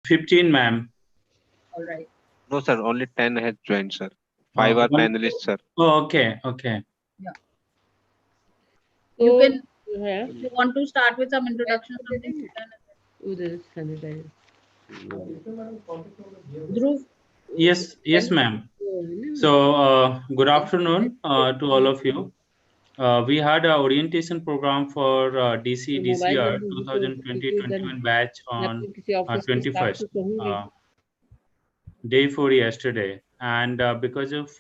15, ma'am. All right. No, sir. Only 10 has joined, sir. 5 are One. panelists, sir. Oh, okay, okay. Yeah. You So, can, yeah. if you want to start with some introduction, something. Udit sanitize. Dhruv, Yes, yes, ma'am. So, good afternoon to all of you. We had a orientation program for DC mobile DCR जल्दी तो 2020-21 batch मैं on अपने किसी office के staff को 21st, कहूंगी day 4 yesterday. And because of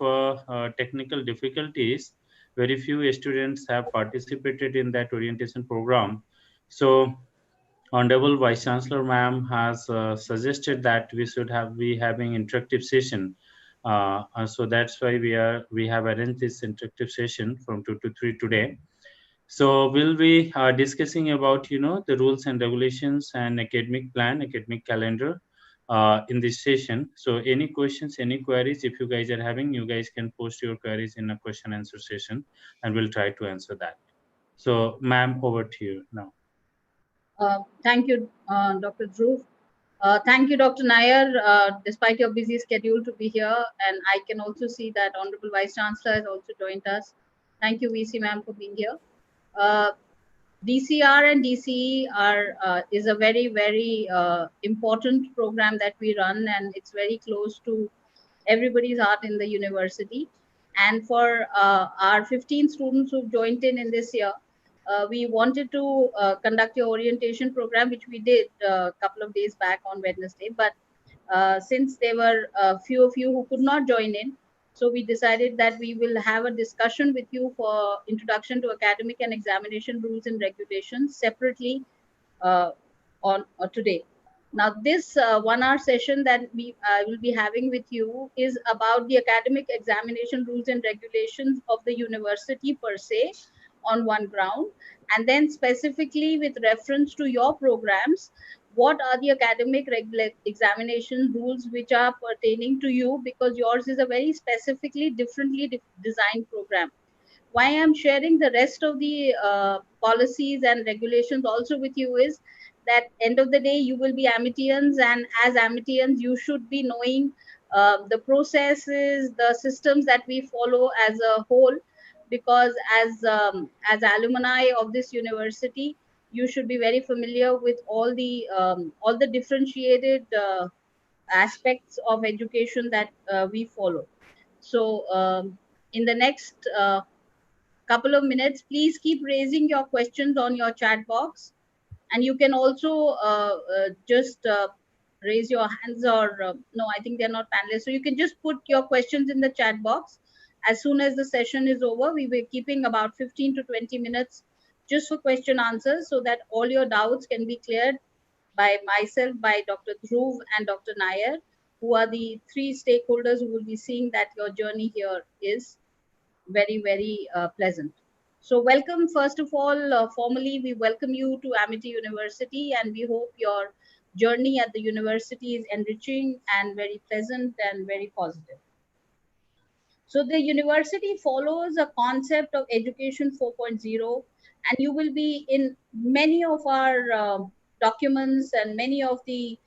technical difficulties, very few students have participated in that orientation program. So, Honorable Vice Chancellor Ma'am has suggested that we should have be having interactive session. So that's why we have arranged this interactive session from 2 to 3 today. So we'll be discussing about the rules and regulations and academic plan, academic calendar in this session. So any questions, any queries, if you guys are having, you guys can post your queries in a question answer session, and we'll try to answer that. So, ma'am, over to you now. thank you, Dr. Dhruv. Thank you, Dr. Nair, despite your busy schedule to be here. And I can also see that Honorable Vice Chancellor has also joined us. Thank you, VC ma'am, for being here. DCR and DCE is a very, very important program that we run, and it's very close to everybody's heart in the university. And for our 15 students who've joined in this year, we wanted to conduct your orientation program, which we did a couple of days back on Wednesday. But since there were a few of you who could not join in, so we decided that we will have a discussion with you for introduction to academic and examination rules and regulations separately uh, on today. Now, this 1 hour session that we will be having with you is about the academic examination rules and regulations of the university per se on one ground, and then specifically with reference to your programs, what are the academic examination rules which are pertaining to you, because yours is a very specifically differently designed program. Why I'm sharing the rest of the policies and regulations also with you is that end of the day you will be Amitians, and as Amitians you should be knowing the processes, the systems that we follow as a whole, because as alumni of this university, you should be very familiar with all the differentiated aspects of education that we follow. So in the next couple of minutes, please keep raising your questions on your chat box, and you can also just raise your hands, or no, I think they're not panelists, so you can just put your questions in the chat box. As soon as the session is over, we were keeping about 15 to 20 minutes just for question answers, so that all your doubts can be cleared by myself, by Dr. Dhruv and Dr. Nair, who are the three stakeholders who will be seeing that your journey here is very, very pleasant. So welcome, first of all, formally, we welcome you to Amity University, and we hope your journey at the university is enriching and very pleasant and very positive. So the university follows a concept of education 4.0, and you will be in many of our documents and many of the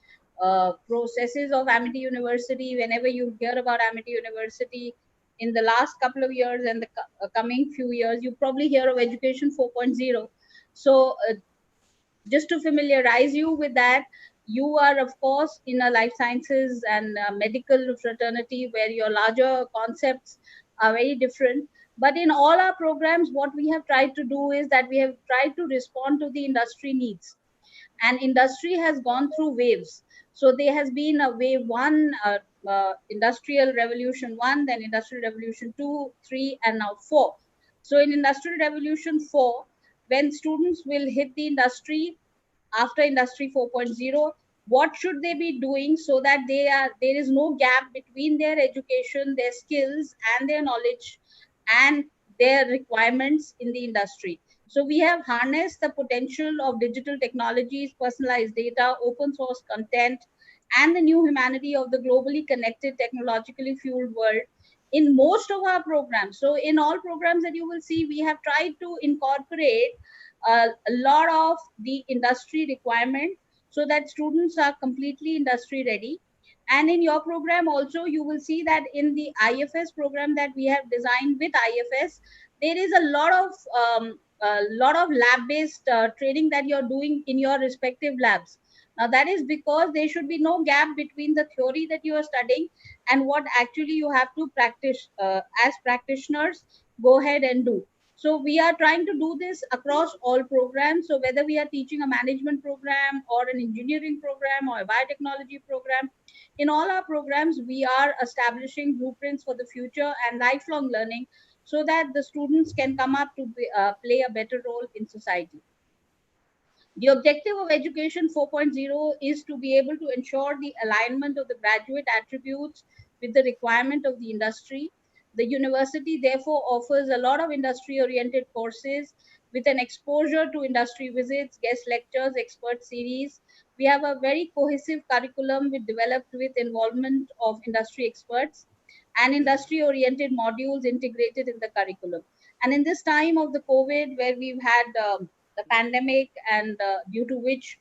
processes of Amity University. Whenever you hear about Amity University in the last couple of years and the coming few years, you probably hear of education 4.0. So just to familiarize you with that, you are of course in a life sciences and medical fraternity where your larger concepts are very different. But in all our programs, what we have tried to do is that we have tried to respond to the industry needs, and industry has gone through waves. So there has been a wave one, industrial revolution one, then industrial revolution 2, 3, and now 4. So in industrial revolution 4, when students will hit the industry after industry 4.0, what should they be doing so that there is no gap between their education, their skills, and their knowledge, and their requirements in the industry. So we have harnessed the potential of digital technologies, personalized data, open source content, and the new humanity of the globally connected, technologically fueled world in most of our programs. So in all programs that you will see, we have tried to incorporate a lot of the industry requirement, so that students are completely industry ready. And in your program also, you will see that in the IFS program that we have designed with IFS, there is a lot of lab-based training that you're doing in your respective labs. Now that is because there should be no gap between the theory that you are studying and what actually you have to practice as practitioners. Go ahead and do. So we are trying to do this across all programs. So whether we are teaching a management program or an engineering program or a biotechnology program, in all our programs, we are establishing blueprints for the future and lifelong learning so that the students can come up to play a better role in society. The objective of Education 4.0 is to be able to ensure the alignment of the graduate attributes with the requirement of the industry. The university therefore offers a lot of industry-oriented courses with an exposure to industry visits, guest lectures, expert series. We have a very cohesive curriculum developed with involvement of industry experts and industry-oriented modules integrated in the curriculum. And in this time of the COVID, where we've had the pandemic and due to which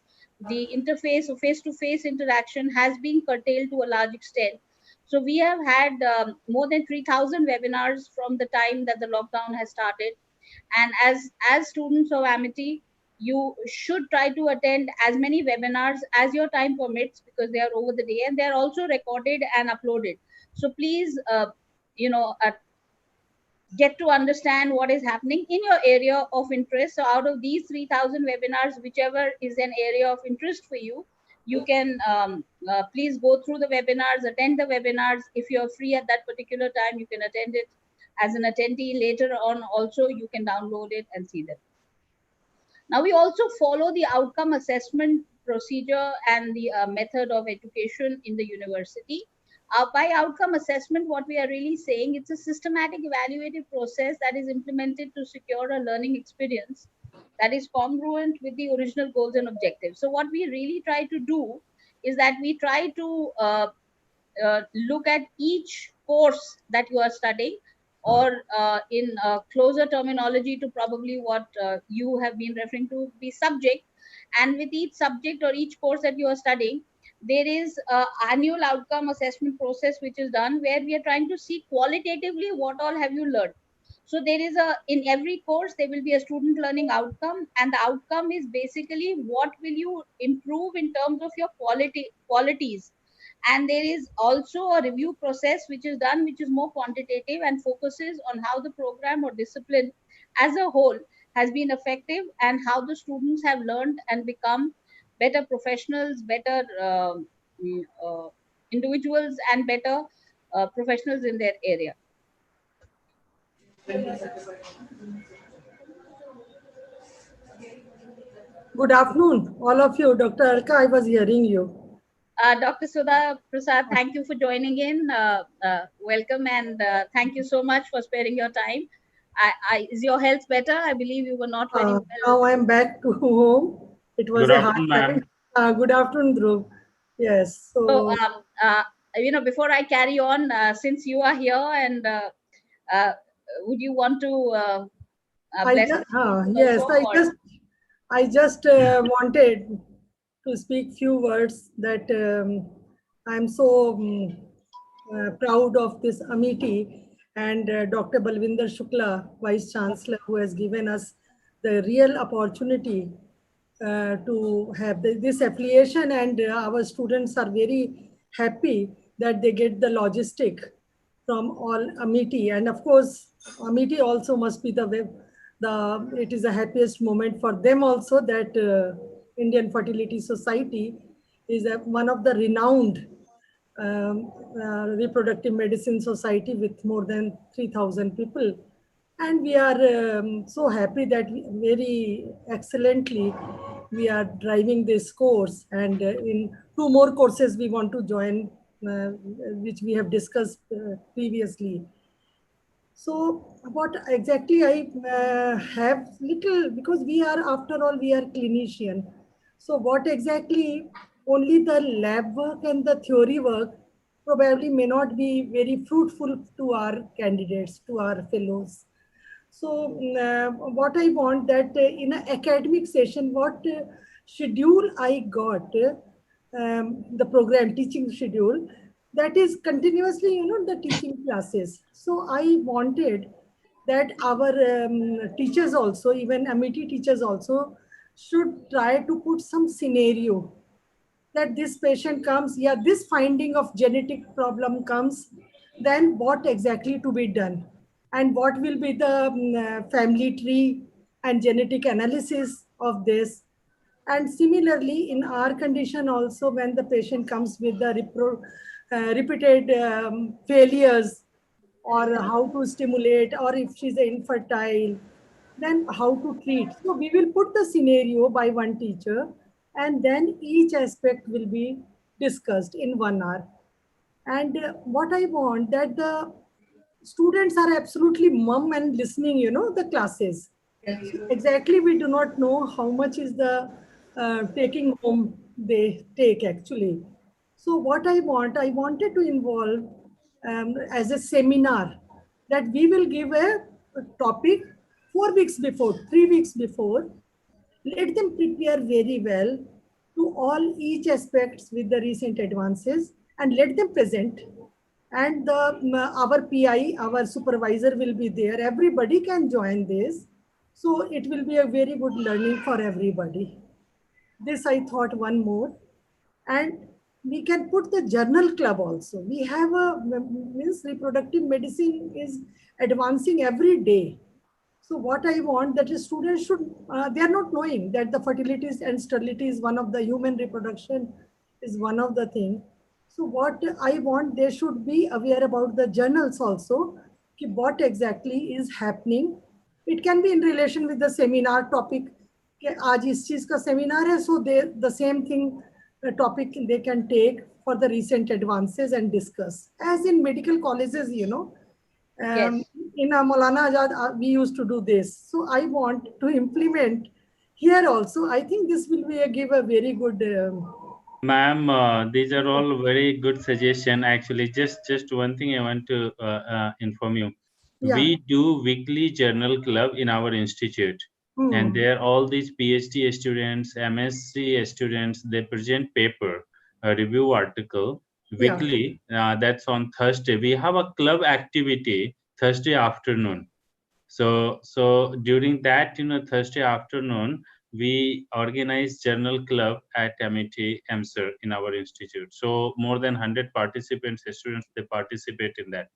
the interface or face-to-face interaction has been curtailed to a large extent. So we have had more than 3,000 webinars from the time that the lockdown has started. And as students of Amity, you should try to attend as many webinars as your time permits, because they are over the day and they are also recorded and uploaded. So please, get to understand what is happening in your area of interest. So out of these 3,000 webinars, whichever is an area of interest for you, you can please go through the webinars, attend the webinars. If you're free at that particular time, you can attend it as an attendee. Later on also, you can download it and see them. Now, we also follow the outcome assessment procedure and the method of education in the university. By outcome assessment, what we are really saying, it's a systematic evaluative process that is implemented to secure a learning experience that is congruent with the original goals and objectives. So what we really try to do is that we try to look at each course that you are studying, or in closer terminology to probably what you have been referring to, the subject. And with each subject or each course that you are studying, there is an annual outcome assessment process which is done, where we are trying to see qualitatively what all have you learned. So there is in every course, there will be a student learning outcome, and the outcome is basically what will you improve in terms of your qualities. And there is also a review process which is done, which is more quantitative and focuses on how the program or discipline as a whole has been effective and how the students have learned and become better professionals, better individuals, and better professionals in their area. Good afternoon, all of you. Dr. Alka, I was hearing you. Dr. Sudha Prasad, thank you for joining in. Welcome, and thank you so much for sparing your time. Is your health better? I believe you were not very well. Now I'm back to home. It was Good a hard afternoon, time. Good afternoon, Dhruv. Yes. So, before I carry on, since you are here, and would you want to bless us? Yes, I just wanted to speak few words that I'm so proud of this Amity and Dr. Balvinder Shukla, Vice Chancellor, who has given us the real opportunity to have this affiliation, and our students are very happy that they get the logistic from all Amity. And of course, Amity also must be it is the happiest moment for them also that Indian Fertility Society is one of the renowned reproductive medicine society with more than 3,000 people. And we are so happy that very excellently we are driving this course. And in 2 more courses we want to join, which we have discussed previously. So what exactly I have little, because we are, after all, we are clinician. So what exactly, only the lab work and the theory work probably may not be very fruitful to our candidates, to our fellows. So what I want that in an academic session, what schedule I got, the program teaching schedule, that is continuously, the teaching classes. So I wanted that our teachers also, even MET teachers also, should try to put some scenario that this patient comes, yeah, this finding of genetic problem comes, then what exactly to be done? And what will be the family tree and genetic analysis of this? And similarly, in our condition also, when the patient comes with the repeated failures, or how to stimulate, or if she's infertile, then how to treat. So we will put the scenario by one teacher, and then each aspect will be discussed in 1 hour. And what I want, that the students are absolutely mum and listening, the classes. So exactly, we do not know how much is the taking home they take actually. So what I wanted to involve as a seminar, that we will give a topic 4 weeks before, 3 weeks before. Let them prepare very well to all each aspects with the recent advances, and let them present. And our PI, our supervisor will be there. Everybody can join this. So it will be a very good learning for everybody. This I thought one more. And we can put the journal club also. We have a, means reproductive medicine is advancing every day. So what I want, that is students should, they are not knowing that the fertility and sterility is one of the human reproduction, is one of the thing. So what I want, they should be aware about the journals also, ki what exactly is happening. It can be in relation with the seminar topic. कि आज इस चीज का seminar है, so they the same thing topic they can take for the recent advances and discuss. As in medical colleges, Yes. in Maulana Azad, we used to do this. So I want to implement here also. I think this will be give a very good. Ma'am, these are all very good suggestion. Actually, just one thing I want to inform you. Yeah. We do weekly journal club in our institute, and there all these PhD students, MSc students, they present paper, a review article weekly. That's on Thursday. We have a club activity Thursday afternoon. So during that, Thursday afternoon, we organize journal club at MET EMSR in our institute. So more than 100 participants, students, they participate in that.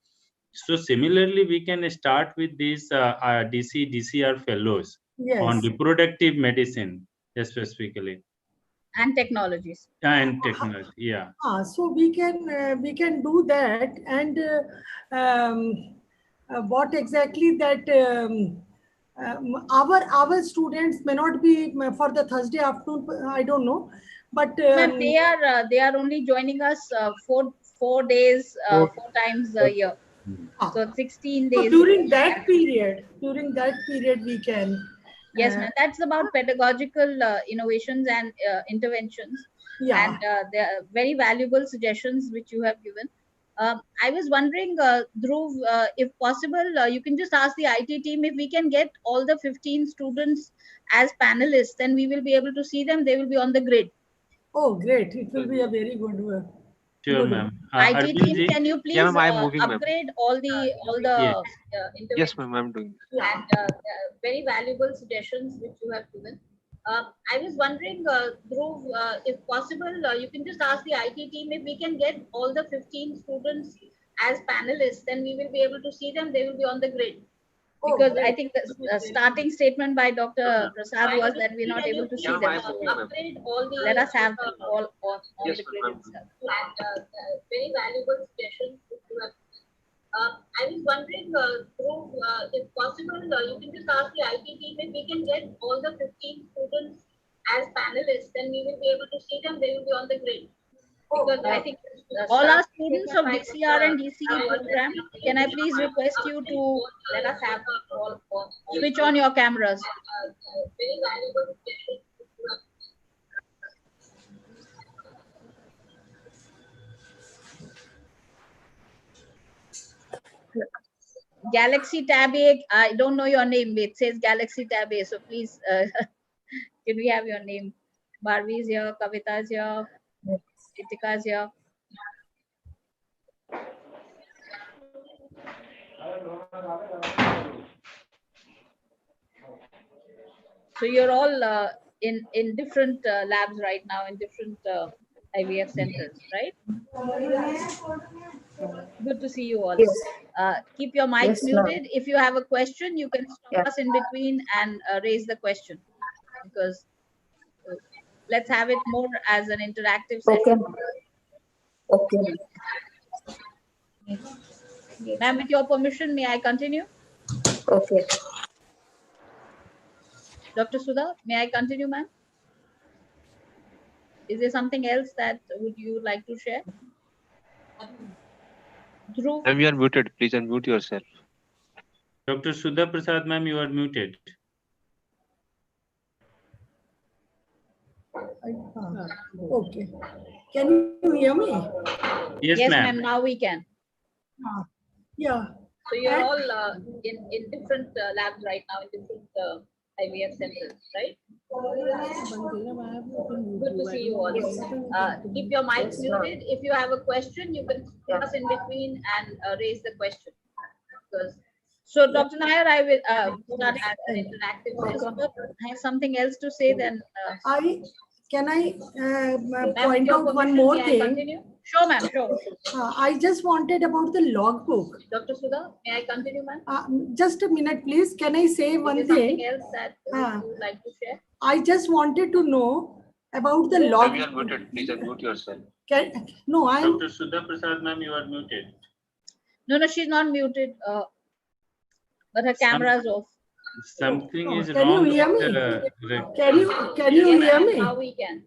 So similarly, we can start with these DCR fellows on Yes. reproductive medicine specifically. And technologies. And technology, yeah. So we can do that. And what exactly that our students may not be for the Thursday afternoon. I don't know, but Ma'am, they are only joining us 4 days, 4 times a year. So 16 days. So during that period, we can. Yes, ma'am. That's about pedagogical innovations and interventions. Yeah. And there are very valuable suggestions which you have given. I was wondering, Dhruv, if possible, you can just ask the IT team if we can get all the 15 students as panelists, then we will be able to see them. They will be on the grid. Oh, great. It will be a very good work. Sure, ma'am. IT team, can you please ma'am, I'm moving, ma'am. upgrade all the interventions? Yes, ma'am, I'm doing. And very valuable suggestions which you have given. I was wondering, Dhruv, if possible, you can just ask the IT team if we can get all the 15 students as panelists, then we will be able to see them. They will be on the grid. Because I think the starting statement by Dr. Prasad was that we're not able to see them. So let us have them all on the grid itself. And very valuable suggestions which you have. I was wondering, Dhruv, if possible, you can just ask the IT team if we can get all the 15 students as panelists, then we will be able to see them. They will be on the grid. Because I think all our students of DCR and DCE program, can I please request you to let us have all switch on your cameras. Very valuable suggestions. Galaxy Tab A, I don't know your name. It says Galaxy Tab A, so please, can we have your name? Bharvi is here, Kavita is here, Itika is here. So you're all in different labs right now, in different IVF centers, right? Good to see you all. Yes. Keep your mics Yes, ma'am. muted. If you have a question, you can stop Yeah. us in between and raise the question, because let's have it more as an interactive Okay. session. Okay. Ma'am, with your permission, may I continue? Okay. Dr. Sudha, may I continue, ma'am? Is there something else that would you like to share? Dhruv? Ma'am, you are muted. Please unmute yourself. Dr. Sudha Prasad, ma'am, you are muted. Okay. Can you hear me? Yes, Yes, ma'am. ma'am, now we can. Yeah. So you're all in different labs right now, in different IVF centers, right? Good to see you all. Keep your mics Yes, ma'am. muted. If you have a question, you can stop us in between and raise the question. So, Dr. Nair, I will start as an interactive session. I have something else to say then. Can I Ma'am, point with your out one permission, more may I thing? continue? Sure, ma'am, sure. I just wanted about the logbook. Dr. Sudha, may I continue, ma'am? Just a minute, please. Can I say Is one there something thing? else that you would like to share? I just wanted to know about the Ma'am, log. you are muted. Please unmute yourself. No, I'm. Dr. Sudha Prasad, ma'am, you are muted. No, she's not muted, but her camera is off. Something is Can you wrong hear with me? the Can you Yes, hear ma'am, me? now we can.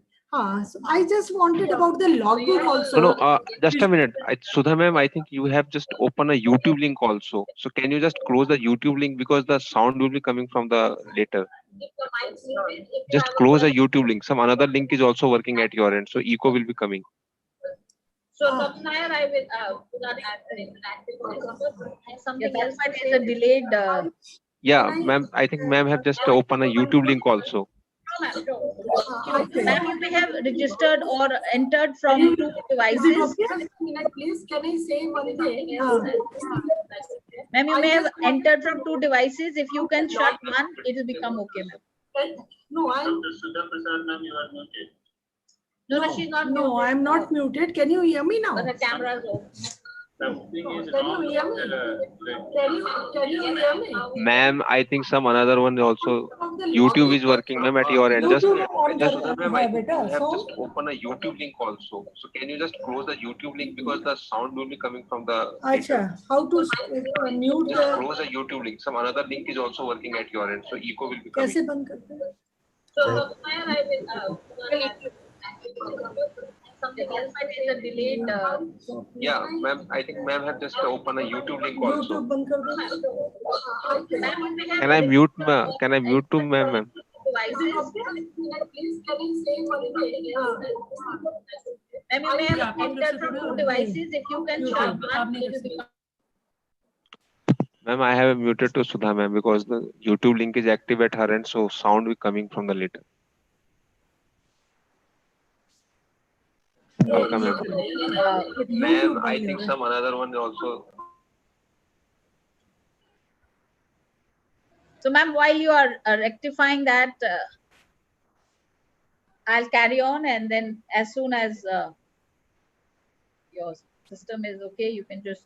So I just wanted about the logbook also. No, just a minute. Sudha ma'am, I think you have just opened a YouTube link also. So can you just close the YouTube link because the sound will be coming from the later. Just close the YouTube link. Some another link is also working at your end. So echo will be coming. So, Dr. Nair, I will put that as an interactive session. Something else to say. The delayed. Yeah, ma'am, I think ma'am have just opened a YouTube link also. Ma'am, you may have registered or entered from two devices. Please, can I say one thing? Ma'am, you may have entered from two devices. If you can shut one, it will become okay, ma'am. No, Dr. Sudha Prasad, ma'am, you are muted. No, she's not muted. No, I'm not muted. Can you hear me now? But her camera is off. Something is Can wrong you hear with me? Can you hear me? Ma'am, I think some another one also. YouTube is working, ma'am, at your end. Just ma'am, I think you have just opened a YouTube link also. So can you just close the YouTube link because the sound will be coming from the. Acha, how to mute Just the. close the YouTube link. Some another link is also working at your end. So echo will be coming. कैसे बंद करते हैं? So, Dr. Nair, I will something else is a delayed. Yeah, ma'am, I think ma'am have just opened a YouTube link also. YouTube बंद कर दो. Can I mute, ma'am? Can I mute to ma'am? Devices. Please, can I say one thing? Ma'am, you may have entered from two devices. If you can shut one, it will become. Ma'am, I have muted to Sudha ma'am because the YouTube link is active at her end, so sound will coming from the later. Okay, ma'am. Ma'am, I think some another one also. So, ma'am, while you are rectifying that, I'll carry on, and then as soon as your system is okay, you can just.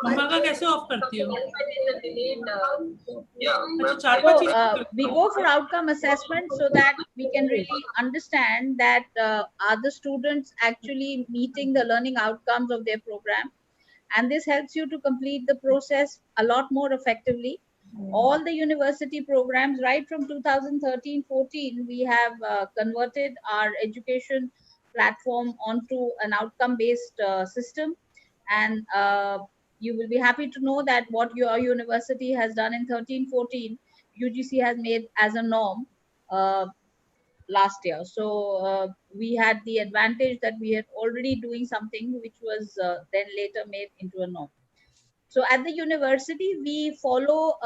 का कैसे of करती हो? So we go for outcome assessment so that we can really understand that are the students actually meeting the learning outcomes of their program, and this helps you to complete the process a lot more effectively. All the university programs right from 2013-14, we have converted our education platform onto an outcome-based system, and you will be happy to know that what your university has done in 13-14, UGC has made as a norm last year. So we had the advantage that we had already doing something which was then later made into a norm. So at the university, we follow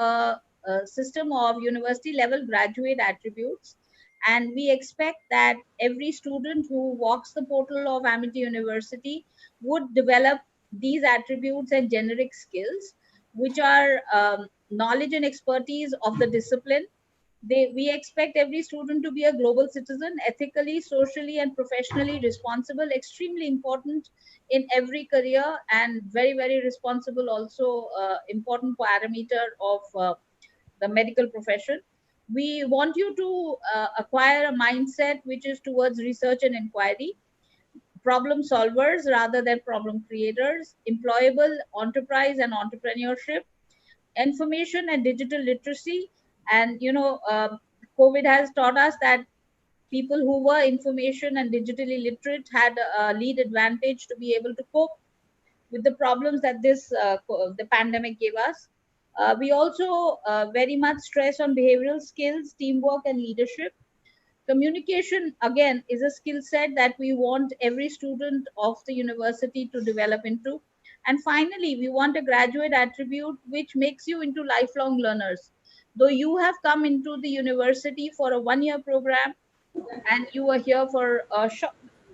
system of university level graduate attributes. And we expect that every student who walks the portal of Amity University would develop these attributes and generic skills, which are knowledge and expertise of the discipline. We expect every student to be a global citizen, ethically, socially, and professionally responsible, extremely important in every career, and very, very responsible also, important parameter of the medical profession. We want you to acquire a mindset which is towards research and inquiry, problem solvers rather than problem creators, employable enterprise and entrepreneurship, information and digital literacy. And COVID has taught us that people who were information and digitally literate had a lead advantage to be able to cope with the problems that the pandemic gave us. We also very much stress on behavioral skills, teamwork, and leadership. Communication, again, is a skill set that we want every student of the university to develop into. And finally, we want a graduate attribute which makes you into lifelong learners. Though you have come into the university for a 1-year program and you are here for a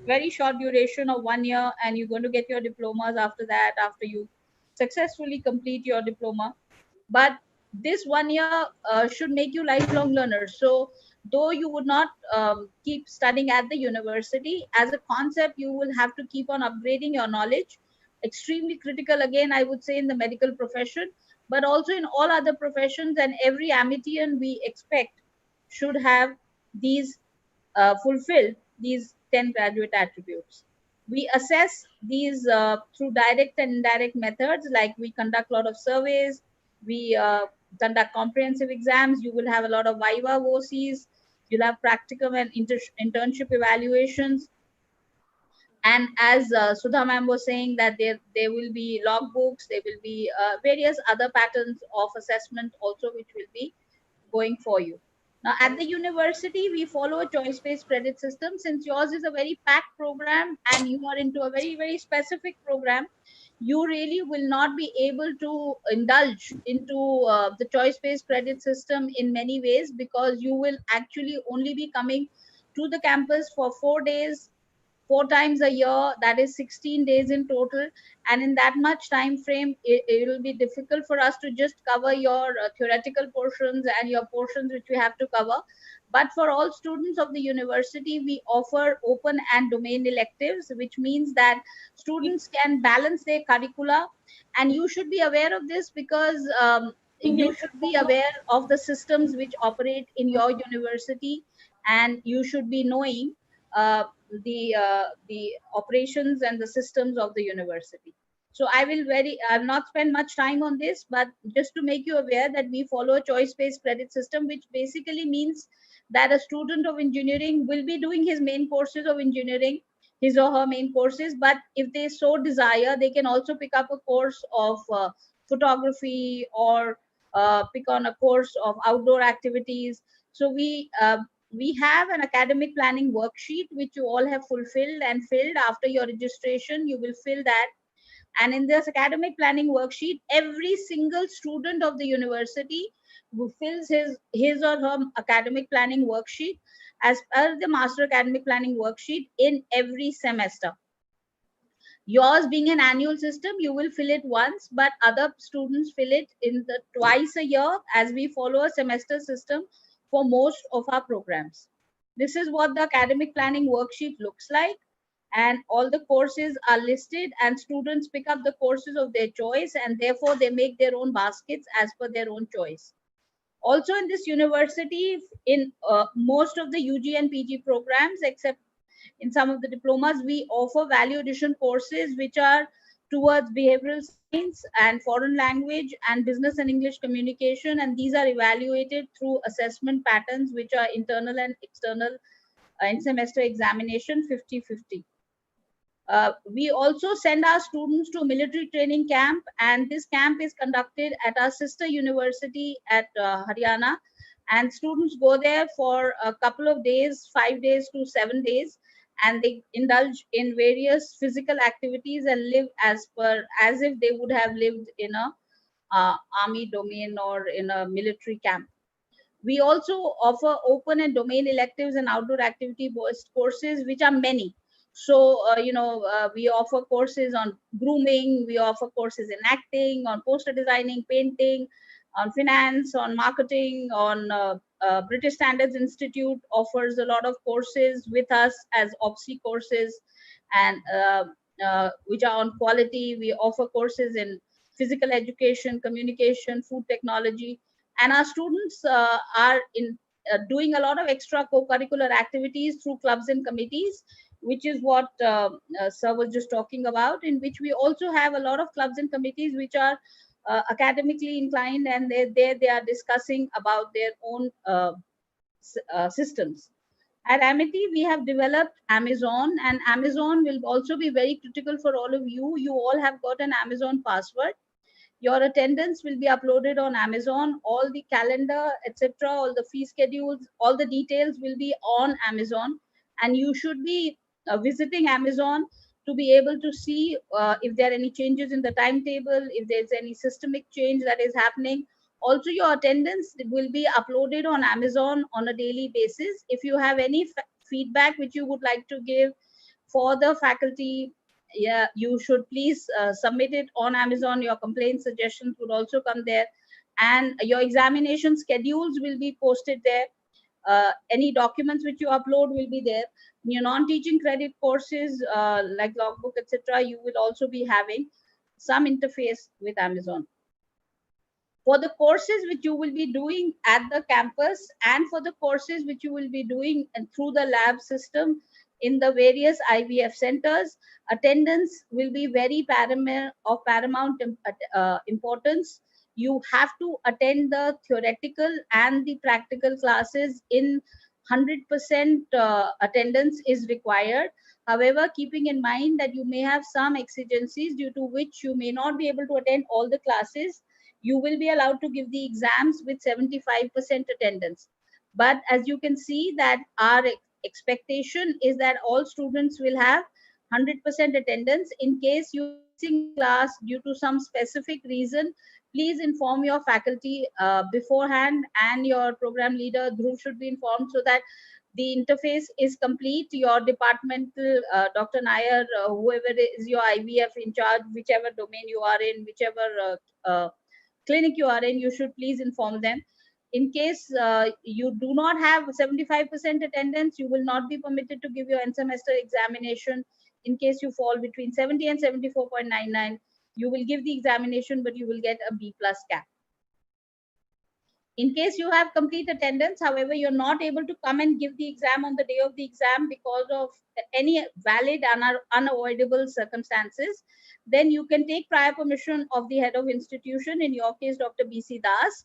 very short duration of 1 year, and you're going to get your diplomas after that, after you successfully complete your diploma. But this 1 year should make you lifelong learners. So though you would not keep studying at the university, as a concept you will have to keep on upgrading your knowledge. Extremely critical, again, I would say, in the medical profession, but also in all other professions. And every Amitian, we expect, should have these fulfill these 10 graduate attributes. We assess these through direct and indirect methods, like we conduct a lot of surveys, we conduct comprehensive exams, you will have a lot of Viva VOCs, you'll have practicum and internship evaluations. And as Sudha ma'am was saying, that there will be logbooks, there will be various other patterns of assessment also, which will be going for you. Now, at the university, we follow a choice-based credit system. Since yours is a very packed program and you are into a very, very specific program, you really will not be able to indulge into the choice-based credit system in many ways, because you will actually only be coming to the campus for 4 days, 4 times a year. That is 16 days in total. And in that much time frame, it will be difficult for us to just cover your theoretical portions and your portions which we have to cover. But for all students of the university, we offer open and domain electives, which means that students can balance their curricula. And you should be aware of this, because you should be aware of the systems which operate in your university, and you should be knowing the operations and the systems of the university. So I'll not spend much time on this, but just to make you aware that we follow a choice-based credit system, which basically means that a student of engineering will be doing his main courses of engineering, his or her main courses, but if they so desire, they can also pick up a course of photography, or pick on a course of outdoor activities. So we have an academic planning worksheet which you all have fulfilled and filled after your registration. You will fill that. And in this academic planning worksheet, every single student of the university who fills his or her academic planning worksheet as per the master academic planning worksheet in every semester. Yours being an annual system, you will fill it once, but other students fill it in the twice a year, as we follow a semester system for most of our programs. This is what the academic planning worksheet looks like, and all the courses are listed, and students pick up the courses of their choice, and therefore they make their own baskets as per their own choice. Also in this university, in most of the UG and PG programs, except in some of the diplomas, we offer value addition courses which are towards behavioral science and foreign language and business and English communication, and these are evaluated through assessment patterns which are internal and external in semester examination 50-50. We also send our students to a military training camp, and this camp is conducted at our sister university at Haryana, and students go there for a couple of days, 5 days to 7 days, and they indulge in various physical activities and live as if they would have lived in a army domain or in a military camp. We also offer open and domain electives and outdoor activity based courses, which are many. So, we offer courses on grooming, we offer courses in acting, on poster designing, painting, on finance, on marketing, on British Standards Institute offers a lot of courses with us as OPSI courses, and which are on quality. We offer courses in physical education, communication, food technology, and our students are in doing a lot of extra co-curricular activities through clubs and committees, which is what sir was just talking about, in which we also have a lot of clubs and committees which are academically inclined, and they are discussing about their own systems. At Amity, we have developed Amazon, and Amazon will also be very critical for all of you. You all have got an Amazon password. Your attendance will be uploaded on Amazon. All the calendar, etc., all the fee schedules, all the details will be on Amazon. And you should be visiting Amazon to be able to see if there are any changes in the timetable, if there's any systemic change that is happening. Also, your attendance will be uploaded on Amazon on a daily basis. If you have any feedback which you would like to give for the faculty, yeah, you should please submit it on Amazon. Your complaint suggestions would also come there, and your examination schedules will be posted there. Any documents which you upload will be there. Your non-teaching credit courses like logbook, etc., you will also be having some interface with Amazon. For the courses which you will be doing at the campus, and for the courses which you will be doing through the lab system in the various IVF centers, attendance will be very paramount importance. You have to attend the theoretical and the practical classes in 100% attendance is required. However, keeping in mind that you may have some exigencies due to which you may not be able to attend all the classes, you will be allowed to give the exams with 75% attendance. But as you can see that our expectation is that all students will have 100% attendance. In case you're missing class due to some specific reason, please inform your faculty beforehand, and your program leader Dhruv should be informed so that the interface is complete. Your departmental, Dr. Nair, whoever is your IVF in charge, whichever domain you are in, whichever clinic you are in, you should please inform them. In case you do not have 75% attendance, you will not be permitted to give your end semester examination. In case you fall between 70 and 74.99, you will give the examination, but you will get a B+ cap. In case you have complete attendance, however, you're not able to come and give the exam on the day of the exam because of any valid and unavoidable circumstances, then you can take prior permission of the head of institution, in your case, Dr. B.C. Das,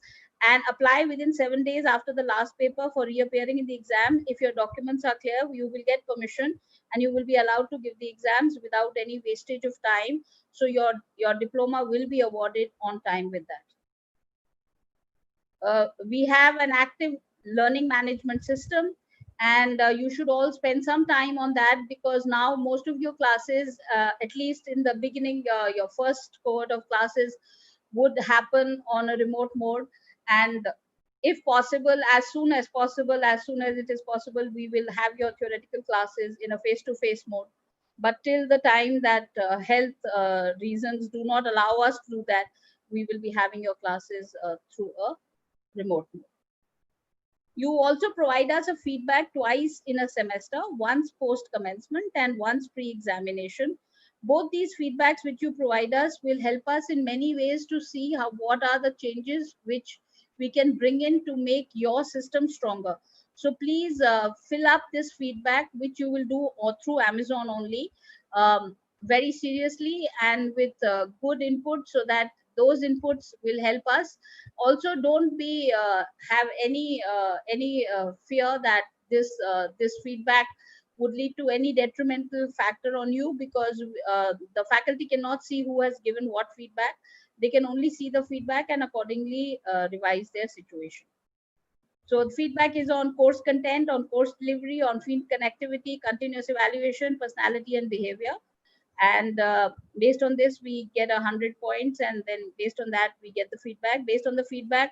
and apply within 7 days after the last paper for reappearing in the exam. If your documents are clear, you will get permission and you will be allowed to give the exams without any wastage of time. So your diploma will be awarded on time with that. We have an active learning management system, and you should all spend some time on that, because now most of your classes, at least in the beginning, your first cohort of classes would happen on a remote mode. And if possible, as soon as it is possible, we will have your theoretical classes in a face-to-face mode. But till the time that health reasons do not allow us to do that, we will be having your classes through a remote mode. You also provide us a feedback twice in a semester, once post commencement and once pre-examination. Both these feedbacks which you provide us will help us in many ways to see what are the changes which we can bring in to make your system stronger. So please fill up this feedback, which you will do through Amazon only, very seriously and with good input, so that those inputs will help us. Also, don't be have any fear that this feedback would lead to any detrimental factor on you, because the faculty cannot see who has given what feedback. They can only see the feedback and accordingly revise their situation. So the feedback is on course content, on course delivery, on field connectivity, continuous evaluation, personality and behavior. And based on this, we get 100 points, and then based on that, we get the feedback. Based on the feedback,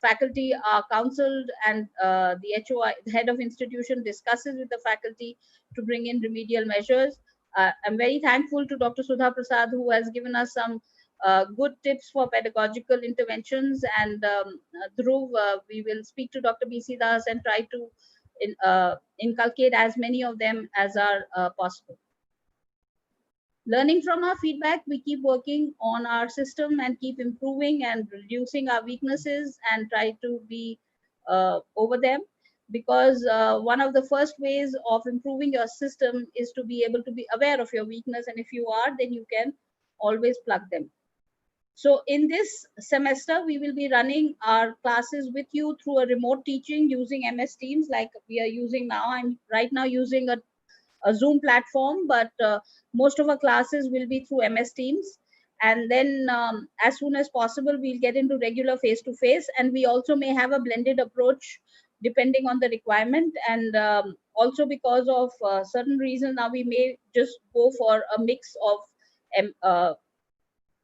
faculty are counseled, and the HOI, the head of institution, discusses with the faculty to bring in remedial measures. I'm very thankful to Dr. Sudha Prasad, who has given us some good tips for pedagogical interventions, and Dhruv, we will speak to Dr. B.C. Das and try to inculcate as many of them as are possible. Learning from our feedback, we keep working on our system and keep improving and reducing our weaknesses and try to be over them, because one of the first ways of improving your system is to be able to be aware of your weakness, and if you are, then you can always plug them. So in this semester, we will be running our classes with you through a remote teaching using MS Teams like we are using now. I'm right now using a Zoom platform, but most of our classes will be through MS Teams. And then as soon as possible, we'll get into regular face-to-face. And we also may have a blended approach depending on the requirement. And also because of certain reasons, now we may just go for a mix of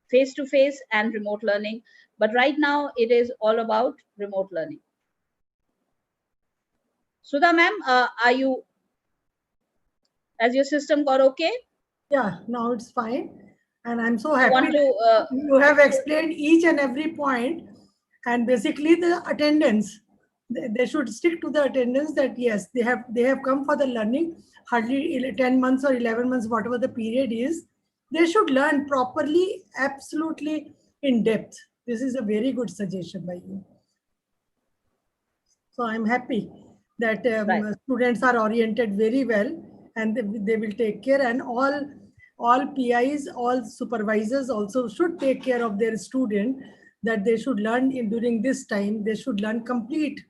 face-to-face and remote learning. But right now, it is all about remote learning. Sudha ma'am, has your system got okay? Yeah, now it's fine. And I'm so happy to, you have explained each and every point. And basically the attendance, they should stick to the attendance that yes, they have come for the learning, hardly 10 months or 11 months, whatever the period is. They should learn properly, absolutely in depth. This is a very good suggestion by you. So I'm happy that Right. students are oriented very well, and they will take care, and all PIs, all supervisors also should take care of their student, that they should learn during this time, they should learn complete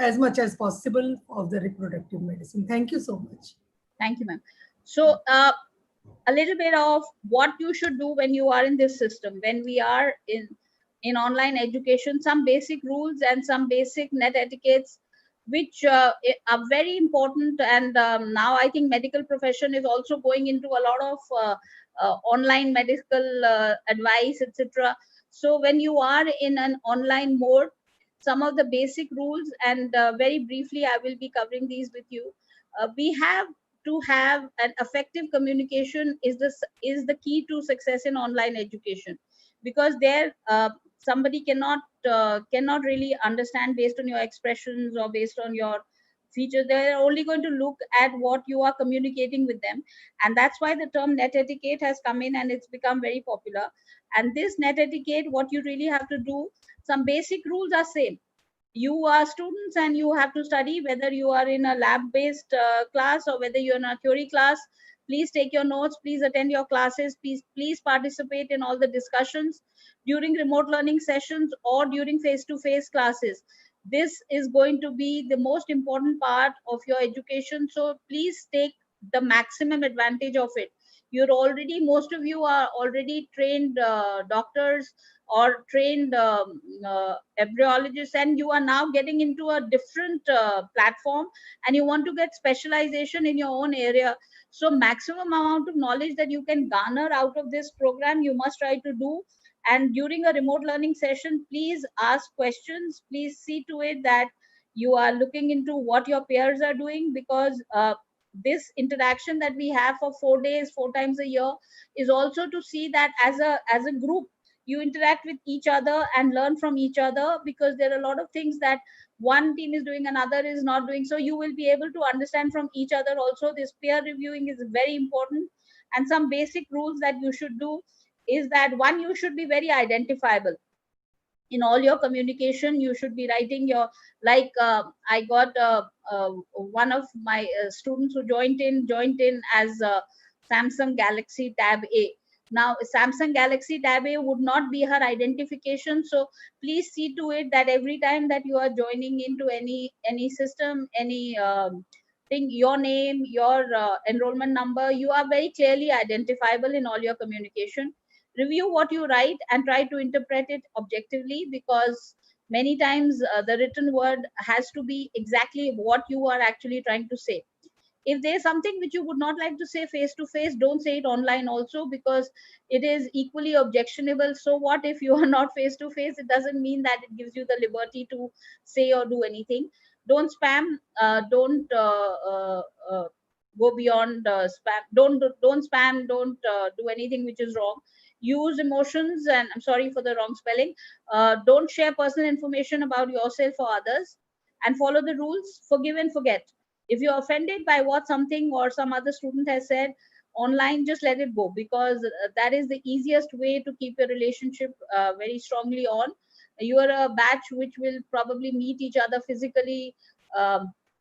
as much as possible of the reproductive medicine. Thank you so much. Thank you, ma'am. So a little bit of what you should do when you are in this system, when we are in online education, some basic rules and some basic net etiquettes, which are very important. And now I think medical profession is also going into a lot of online medical advice, etc. So when you are in an online mode, some of the basic rules, and very briefly, I will be covering these with you. We have to have an effective communication is the key to success in online education, because there somebody cannot really understand based on your expressions or based on your features. They're only going to look at what you are communicating with them, and that's why the term net etiquette has come in and it's become very popular. And this net etiquette, what you really have to do, some basic rules are same. You are students and you have to study, whether you are in a lab based class or whether you're in a theory class. Please take your notes, please attend your classes, please participate in all the discussions during remote learning sessions or during face to face classes. This is going to be the most important part of your education, so please take the maximum advantage of it. Most of you are already trained doctors or trained embryologists, and you are now getting into a different platform, and you want to get specialization in your own area. So maximum amount of knowledge that you can garner out of this program, you must try to do. And during a remote learning session, please ask questions, please see to it that you are looking into what your peers are doing, because this interaction that we have for 4 days, 4 times a year, is also to see that as a group you interact with each other and learn from each other, because there are a lot of things that one team is doing, another is not doing. So you will be able to understand from each other also. This peer reviewing is very important. And some basic rules that you should do is that, one, you should be very identifiable in all your communication. You should be writing your, like I got one of my students who joined in as Samsung Galaxy Tab A. Now Samsung Galaxy Tab A would not be her identification, so please see to it that every time that you are joining into any system, any thing, your name, your enrollment number, you are very clearly identifiable in all your communication. Review what you write and try to interpret it objectively, because many times the written word has to be exactly what you are actually trying to say. if there's something which you would not like to say face to face, don't say it online also, because it is equally objectionable. So what if you are not face to face? It doesn't mean that it gives you the liberty to say or do anything. Don't spam. Don't go beyond spam. Don't spam. Don't do anything which is wrong. Use emotions, and I'm sorry for the wrong spelling. Don't share personal information about yourself or others, and follow the rules. Forgive and forget. If you're offended by what something or some other student has said online, just let it go, because that is the easiest way to keep your relationship very strongly on. You are a batch which will probably meet each other physically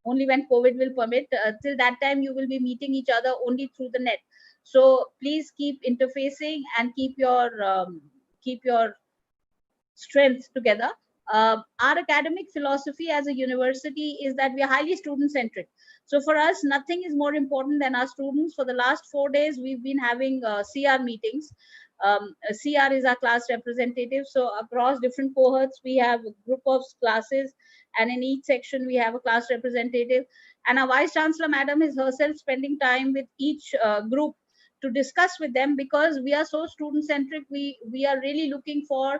only when COVID will permit. Till that time, you will be meeting each other only through the net. So please keep interfacing and keep your strengths together. Our academic philosophy as a university is that we are highly student centric. So for us, nothing is more important than our students. For the last 4 days, we've been having CR meetings. CR is our class representative. So across different cohorts, we have a group of classes, and in each section, we have a class representative. And our Vice Chancellor Madam is herself spending time with each group to discuss with them, because we are so student centric. We are really looking for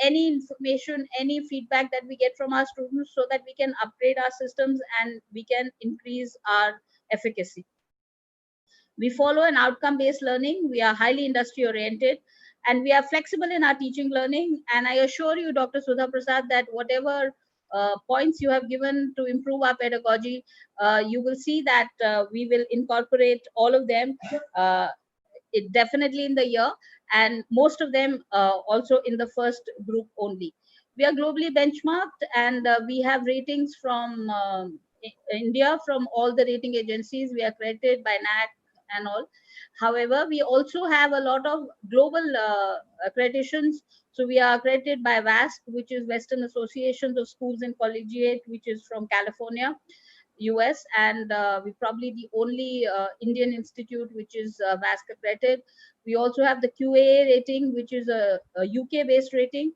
any information, any feedback that we get from our students, so that we can upgrade our systems and we can increase our efficacy. We follow an outcome-based learning. We are highly industry-oriented, and we are flexible in our teaching learning. And I assure you, Dr. Sudha Prasad, that whatever points you have given to improve our pedagogy, you will see that we will incorporate all of them. It definitely in the year, and most of them also in the first group only. We are globally benchmarked, and we have ratings from India, from all the rating agencies. We are accredited by NAAC and all. However, we also have a lot of global accreditations. So we are accredited by WASC, which is Western Associations of Schools and Collegiate, which is from California, US, and we're probably the only Indian institute which is WASC accredited. We also have the QAA rating, which is a UK-based rating,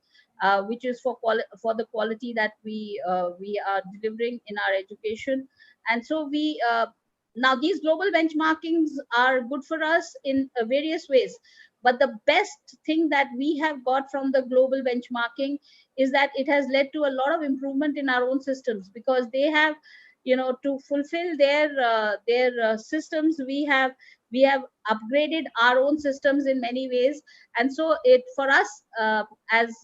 which is for the quality that we are delivering in our education. And so we now these global benchmarkings are good for us in various ways. But the best thing that we have got from the global benchmarking is that it has led to a lot of improvement in our own systems, because they have, to fulfill their systems, we have upgraded our own systems in many ways. And so it, for us, as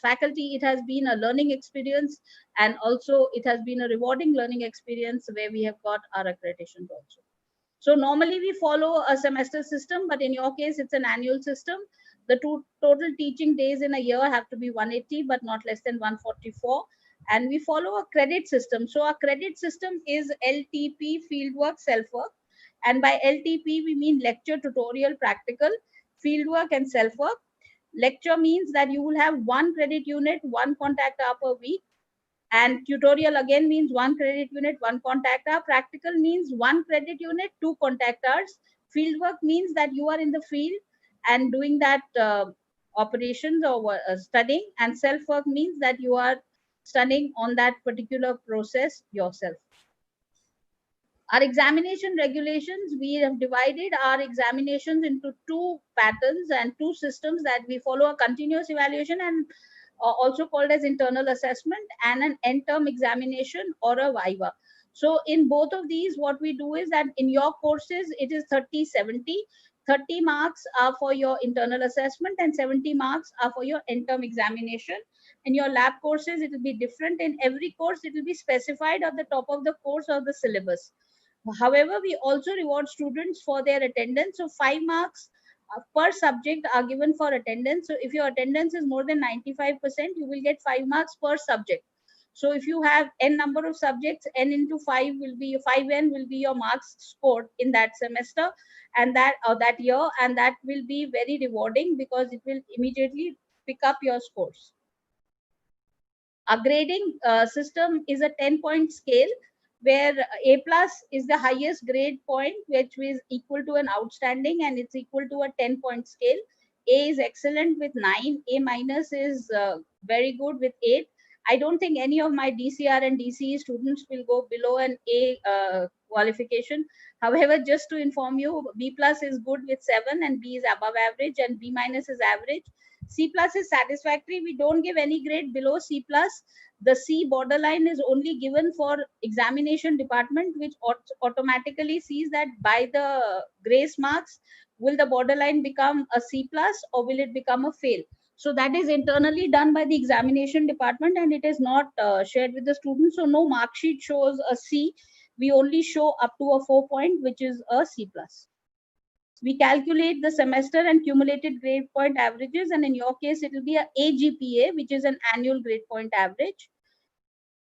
faculty, it has been a learning experience, and also it has been a rewarding learning experience, where we have got our accreditations also. So normally we follow a semester system, but in your case, it's an annual system. The total teaching days in a year have to be 180, but not less than 144. And we follow a credit system. So our credit system is LTP, fieldwork, self-work. And by LTP, we mean lecture, tutorial, practical, fieldwork, and self-work. Lecture means that you will have 1 credit unit, 1 contact hour per week. And tutorial again means 1 credit unit, 1 contact hour. Practical means 1 credit unit, 2 contact hours. Fieldwork means that you are in the field and doing that operations or studying. And self-work means that you are studying on that particular process yourself. Our examination regulations, we have divided our examinations into 2 patterns and 2 systems, that we follow a continuous evaluation, and also called as internal assessment, and an end-term examination or a viva. So in both of these, what we do is that in your courses, it is 30-70. 30 marks are for your internal assessment, and 70 marks are for your end-term examination. In your lab courses, it will be different. In every course, it will be specified at the top of the course or the syllabus. However, we also reward students for their attendance. So 5 marks per subject are given for attendance. So if your attendance is more than 95%, you will get 5 marks per subject. So if you have n number of subjects, n into 5 will be 5n will be your marks scored in that semester and that year, and that will be very rewarding, because it will immediately pick up your scores. Our grading system is a 10-point scale, where A plus is the highest grade point, which is equal to an outstanding, and it's equal to a 10-point scale. A is excellent with 9. A minus is very good with 8. I don't think any of my DCR and DCE students will go below an A qualification. However, just to inform you, B plus is good with 7 and B is above average and B minus is average. C plus is satisfactory. We don't give any grade below C plus. The C borderline is only given for examination department, which automatically sees that by the grace marks, will the borderline become a C plus or will it become a fail? So that is internally done by the examination department and it is not shared with the students. So no mark sheet shows a C. We only show up to a 4 point, which is a C plus. We calculate the semester and cumulated grade point averages, and in your case, it will be a AGPA, which is an annual grade point average.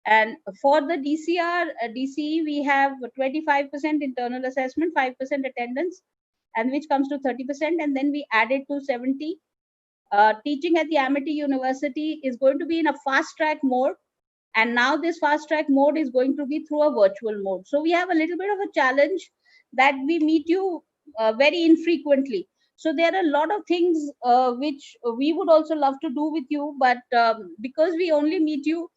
And for the DCR, DCE, we have 25% internal assessment, 5% attendance, and which comes to 30%, and then we added to 70. Teaching at the Amity University is going to be in a fast track mode. And now this fast track mode is going to be through a virtual mode. So we have a little bit of a challenge that we meet you very infrequently. So there are a lot of things which we would also love to do with you, but because we only meet you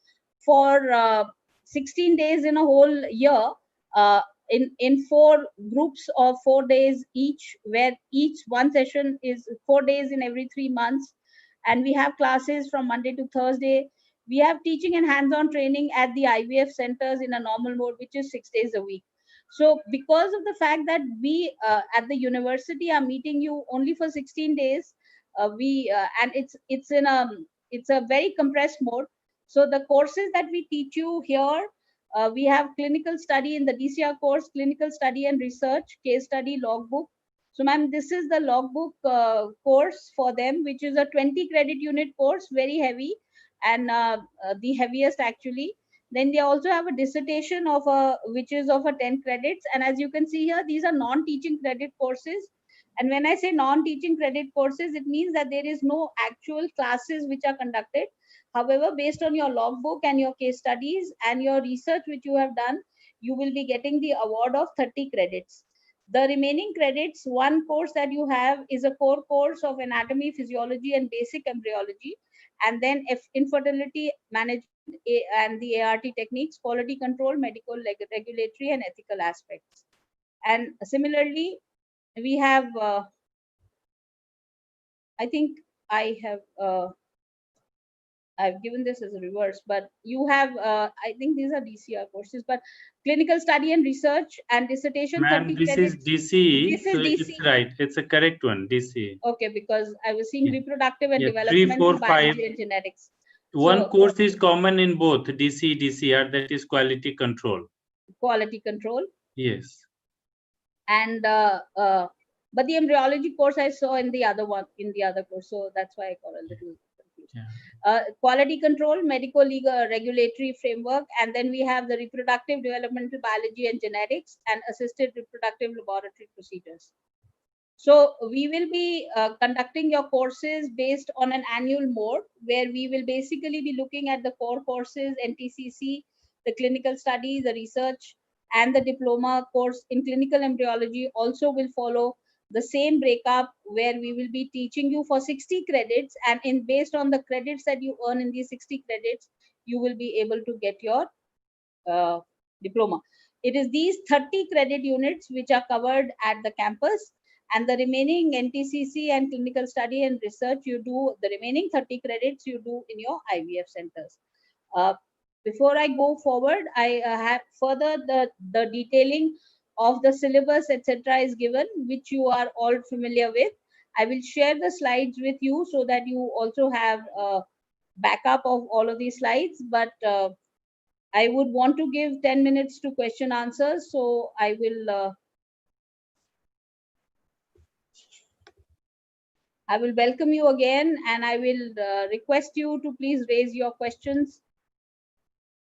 for 16 days in a whole year, in 4 groups of 4 days each, where each one session is 4 days in every 3 months, and we have classes from Monday to Thursday. We have teaching and hands-on training at the IVF centers in a normal mode, which is 6 days a week. So because of the fact that we at the university are meeting you only for 16 days, and it's a very compressed mode. So the courses that we teach you here, we have clinical study in the DCR course, clinical study and research, case study, logbook. So ma'am, this is the logbook course for them, which is a 20 credit unit course, very heavy and the heaviest actually. Then they also have a dissertation of which is of a 10 credits. And as you can see here, these are non-teaching credit courses. And when I say non-teaching credit courses, it means that there is no actual classes which are conducted. However, based on your logbook and your case studies and your research which you have done, you will be getting the award of 30 credits. The remaining credits, one course that you have is a core course of anatomy, physiology, and basic embryology. And then infertility management and the ART techniques, quality control, medical, regulatory, and ethical aspects. And similarly, we have, I think I have, I've given this as a reverse, but you have, I think these are DCR courses, but clinical study and research and dissertation. Ma'am, this is DCE. This is so DCE. It's right. It's a correct one, DCE. Okay, because I was seeing Yeah. reproductive and Yeah, developmental 3, 4, 5. biology and genetics. One course is common in both DCE, DCR, that is quality control. Quality control. Yes. And but the embryology course I saw in the other one, in the other course, so that's why I got a little confused. Yeah. Quality control, medical, legal, regulatory framework, and then we have the reproductive, developmental biology and genetics, and assisted reproductive laboratory procedures. So we will be conducting your courses based on an annual mode, where we will basically be looking at the core courses, NTCC, the clinical study, the research, and the diploma course in clinical embryology also will follow the same breakup, where we will be teaching you for 60 credits, and based on the credits that you earn in these 60 credits, you will be able to get your diploma. It is these 30 credit units which are covered at the campus, and the remaining NTCC and clinical study and research, you do the remaining 30 credits you do in your IVF centers. Before I go forward, I have further the detailing of the syllabus, etc. is given, which you are all familiar with. I will share the slides with you so that you also have a backup of all of these slides, but I would want to give 10 minutes to question answers. So I will welcome you again, and I will request you to please raise your questions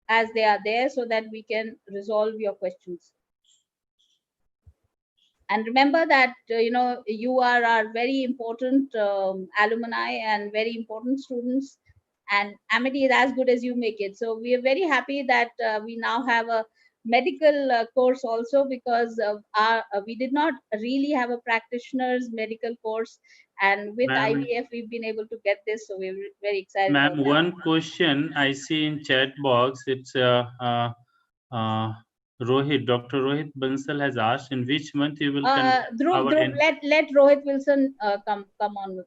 as they are there so that we can resolve your questions. And remember that, you are our very important alumni and very important students, and Amity is as good as you make it. So we are very happy that we now have a medical course also, because we did not really have a practitioner's medical course, and with IVF we've been able to get this, so we're very excited. Ma'am, one question I see in chat box, it's Rohit, Dr. Rohit Bansal has asked in which month you will Dhruv, let Rohit Wilson come on.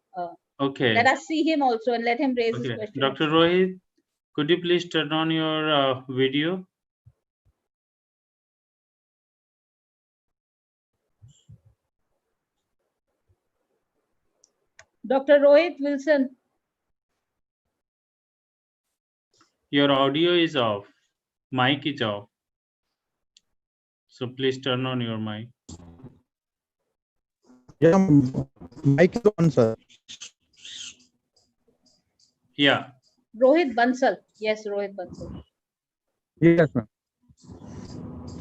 Okay. Let us see him also and let him raise his Okay. question. Dr. Rohit, could you please turn on your video? Dr. Rohit Wilson. Your audio is off. Mic is off. So please turn on your mic. Yeah, mic is on, sir. Yeah. Rohit Bansal. Yes, Rohit Bansal. Yes, ma'am.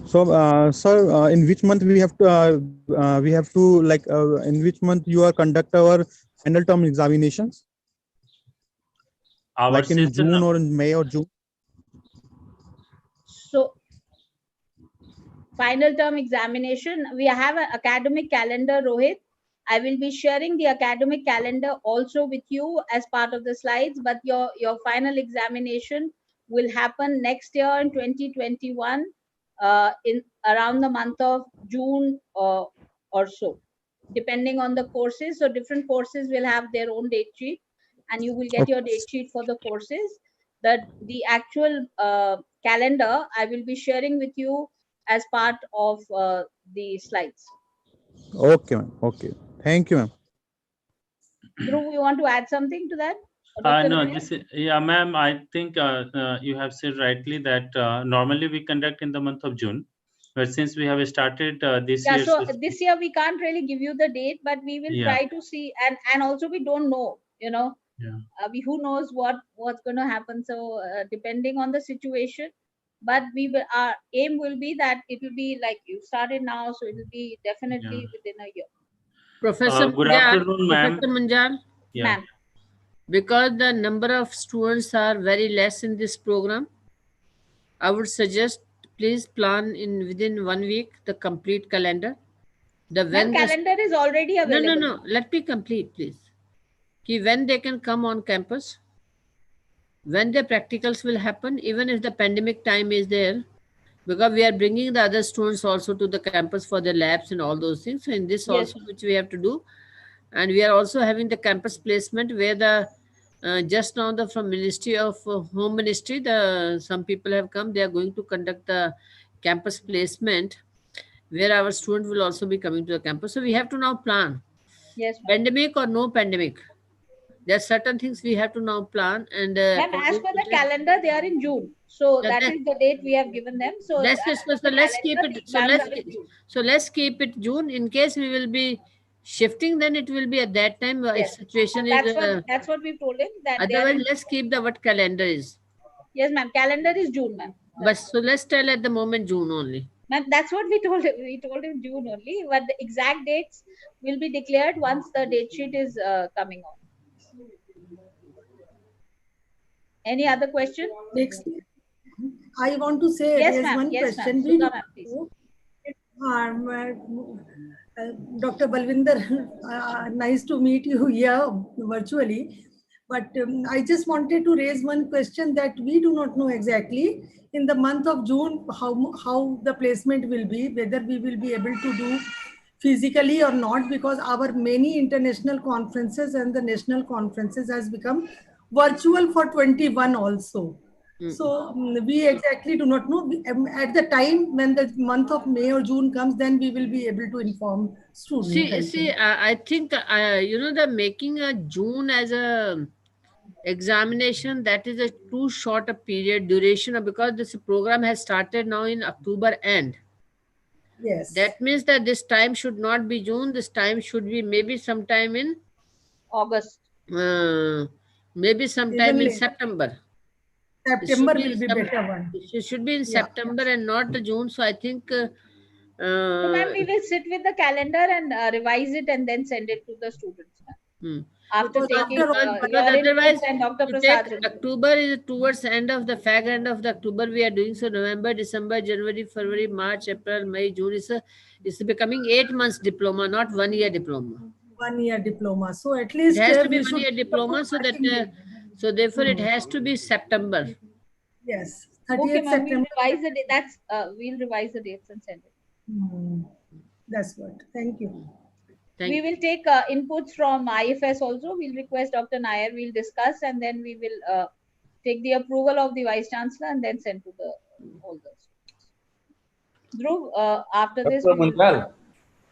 So, sir, in which month we have to like in which month you are conduct our final term examinations? Our like in June or in May or June? So, final term examination, we have an academic calendar, Rohit. I will be sharing the academic calendar also with you as part of the slides, but your final examination will happen next year in 2021 in around the month of June or so, depending on the courses. So different courses will have their own date sheet, and you will get your date sheet for the courses. That the actual calendar I will be sharing with you as part of the slides. Okay, ma'am. Okay. Thank you, ma'am. Dhruv, you want to add something to that? No, this is, yeah, ma'am. I think you have said rightly that normally we conduct in the month of June, but since we have started this year. So this year we can't really give you the date, but we will try to see, and also we don't know, you know, who knows what's going to happen. So depending on the situation, but we will, our aim will be that it will be like you started now, so it will be definitely within a year. Professor good afternoon, ma'am. Professor Munjal. Ma'am. Because the number of students are very less in this program, I would suggest please plan in within 1 week the complete calendar. The calendar is already available. No. Let me complete, please. When they can come on campus, when the practicals will happen, even if the pandemic time is there, because we are bringing the other students also to the campus for their labs and all those things. So in this also, which we have to do, and we are also having the campus placement where the just now from Ministry of Home Ministry, some people have come. They are going to conduct the campus placement where our students will also be coming to the campus. So we have to now plan. Yes. Pandemic or no pandemic, there are certain things we have to now plan. And as per the calendar, they are in June. So that is the date we have given them. So let's keep it. So let's keep it June. In case we will be shifting, then it will be at that time. If situation is that's what we told him. That otherwise, let's keep the what calendar is. Yes, ma'am. Calendar is June, ma'am. But so let's tell at the moment June only. Ma'am, that's what we told him. We told him June only, but the exact dates will be declared once the date sheet is coming on. Any other question? Next, I want to say yes, there's one question. Dr. Balwinder, nice to meet you here virtually. But I just wanted to raise one question that we do not know exactly in the month of June how the placement will be, whether we will be able to do physically or not, because our many international conferences and the national conferences has become virtual for 21 also. So we exactly do not know. At the time when the month of May or June comes, then we will be able to inform students. See, I think the making a June as a examination, that is a too short a period duration, because this program has started now in October end. Yes. That means that this time should not be June. This time should be maybe sometime in August. Maybe sometime in September. September will be better one. It should be in September and not June. So I think. So ma'am, we will sit with the calendar and revise it and then send it to the students. After taking otherwise, and Dr. Prasad. October is towards the end of the fag end of the October we are doing. So November, December, January, February, March, April, May, June is becoming 8 months diploma, not 1 year diploma. 1 year diploma. So at least it has to be 1 year diploma, so that so therefore it has to be September. Yes. Okay, 30th ma'am. We'll September. revise the date. We'll revise the dates and send it. That's what. Thank you. We will take inputs from IFS also. We'll request Dr. Nair. We'll discuss and then we will take the approval of the Vice Chancellor and then send to the holders. Dhruv, after this, Dr. Munjal,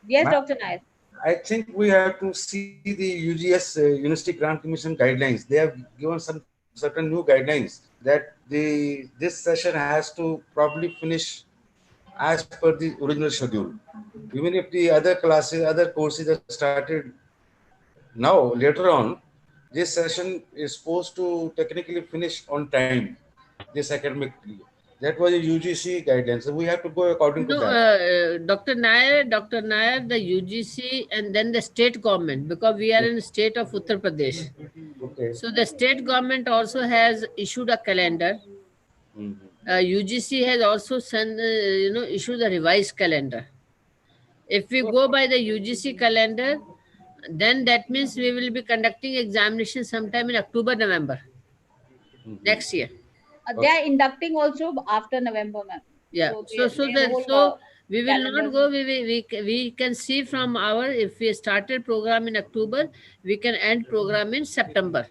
yes, ma'am, Dr. Nair. I think we have to see the UGS University Grant Commission guidelines. They have given some certain new guidelines that this session has to probably finish as per the original schedule. Even if the other classes, other courses are started now, later on, this session is supposed to technically finish on time, this academic year. That was a UGC guidelines. So we have to go according to No, that. Dr. Nair, the UGC and then the state government, because we are in the state of Uttar Pradesh. Okay. So the state government also has issued a calendar. UGC has also sent, issued a revised calendar. If we go by the UGC calendar, then that means we will be conducting examination sometime in October, November next year. They are inducting also after November, ma'am. Yeah. So we will not go. We can see from our, if we started program in October, we can end program in September.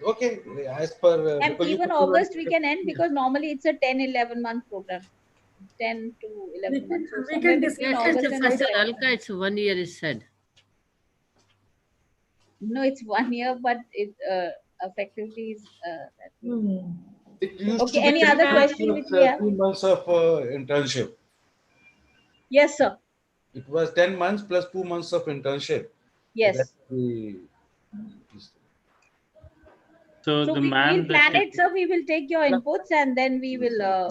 Okay, as per and even August we can end because normally it's a 10-11 month program. 10 to 11 months. So we can discuss. It's 1 year is said. No, it's 1 year, but it effectively is okay. Any other question which we have? 2 months of internship. Yes, sir. It was 10 months plus 2 months of internship. Yes. So we'll plan it, sir. We will take your inputs and then we will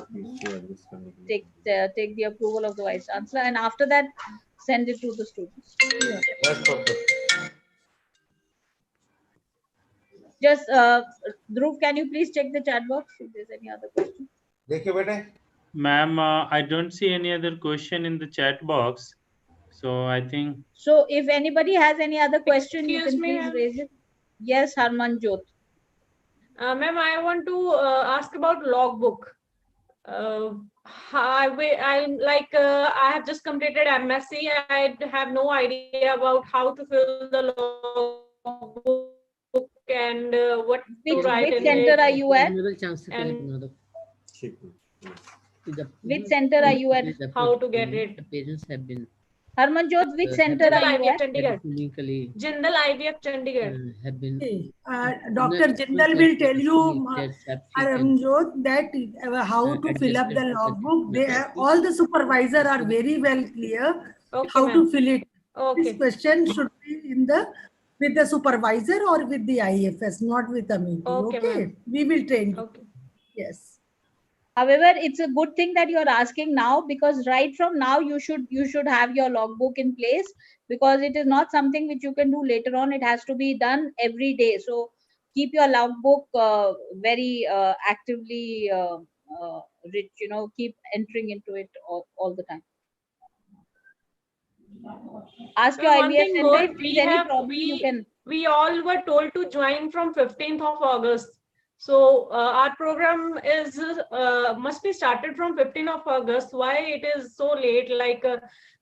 take the approval of the Vice Chancellor, and after that send it to the students. That's perfect. Just Dhruv, can you please check the chat box if there's any other question? Ma'am, I don't see any other question in the chat box. So I think. So if anybody has any other question, you Excuse can me, please raise it. Yes, Harmanjot. Ma'am, I want to ask about logbook. I have just completed MSc. I have no idea about how to fill the logbook and what to write in it. Which center are you at? Which center are you at? How to get it? The parents have been. Harmanjot, which center are you at? Jindal IVF Chandigarh. Have been. Dr. Jindal will tell you, Harmanjot, that how to fill up the logbook. All the supervisors are very well clear how to fill it. This question should be with the supervisor or with the IFS, not with the meeting. Okay. We will train you. Yes. However, it's a good thing that you're asking now, because right from now you should have your logbook in place, because it is not something which you can do later on. It has to be done every day. So keep your logbook very actively rich. Keep entering into it all the time. Ask your IVF center if there's any problem. You can. We all were told to join from 15th of August. So our program is must be started from 15th of August. Why it is so late? Like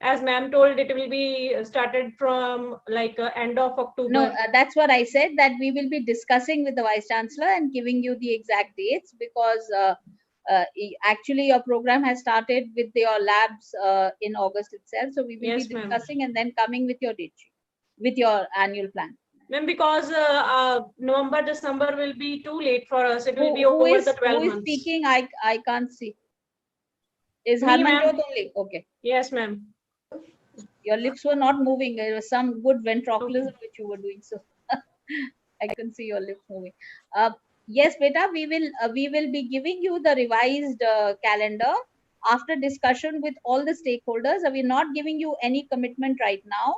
as ma'am told, it will be started from end of October. No, that's what I said, that we will be discussing with the Vice Chancellor and giving you the exact dates, because actually your program has started with your labs in August itself. So we will be discussing and then coming with your date sheet, with your annual plan. Ma'am, because November, December will be too late for us. It will be over the 12 months. Who is speaking? I can't see. Is Harmanjot only? Okay. Yes, ma'am. Your lips were not moving. There was some good ventriloquism which you were doing. So I can see your lips moving. Yes, beta, we will be giving you the revised calendar after discussion with all the stakeholders. We're not giving you any commitment right now.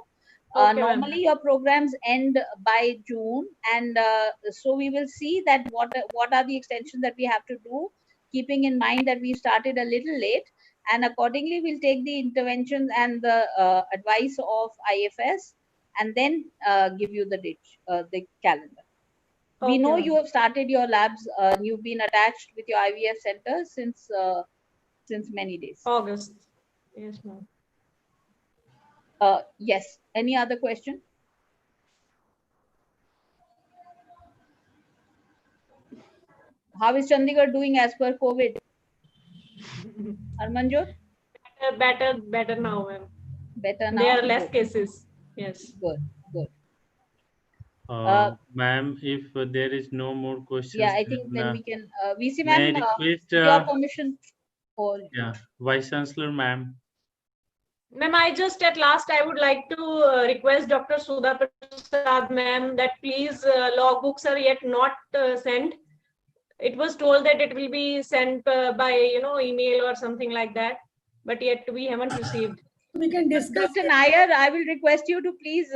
Normally your programs end by June, and so we will see that what are the extensions that we have to do, keeping in mind that we started a little late, and accordingly we'll take the interventions and the advice of IFS and then give you the date, the calendar. We know Okay, you have started your labs. You've been attached with your IVF center since many days. August. Yes, ma'am. Yes. Any other question? How is Chandigarh doing as per COVID? Harmanjot? Better now, ma'am. Better now? There are less Good. cases. Yes. Good. Good. Uh, Ma'am, if there is no more questions, Yeah, I think then we can. VC may I ma'am, request, with your permission. For yeah, Vice Chancellor, ma'am. Ma'am, I just at last I would like to request Dr. Sudha Prasad ma'am that please logbooks are yet not sent. It was told that it will be sent by email or something like that, but yet we haven't received. We can discuss. Dr. Nair, I will request you to please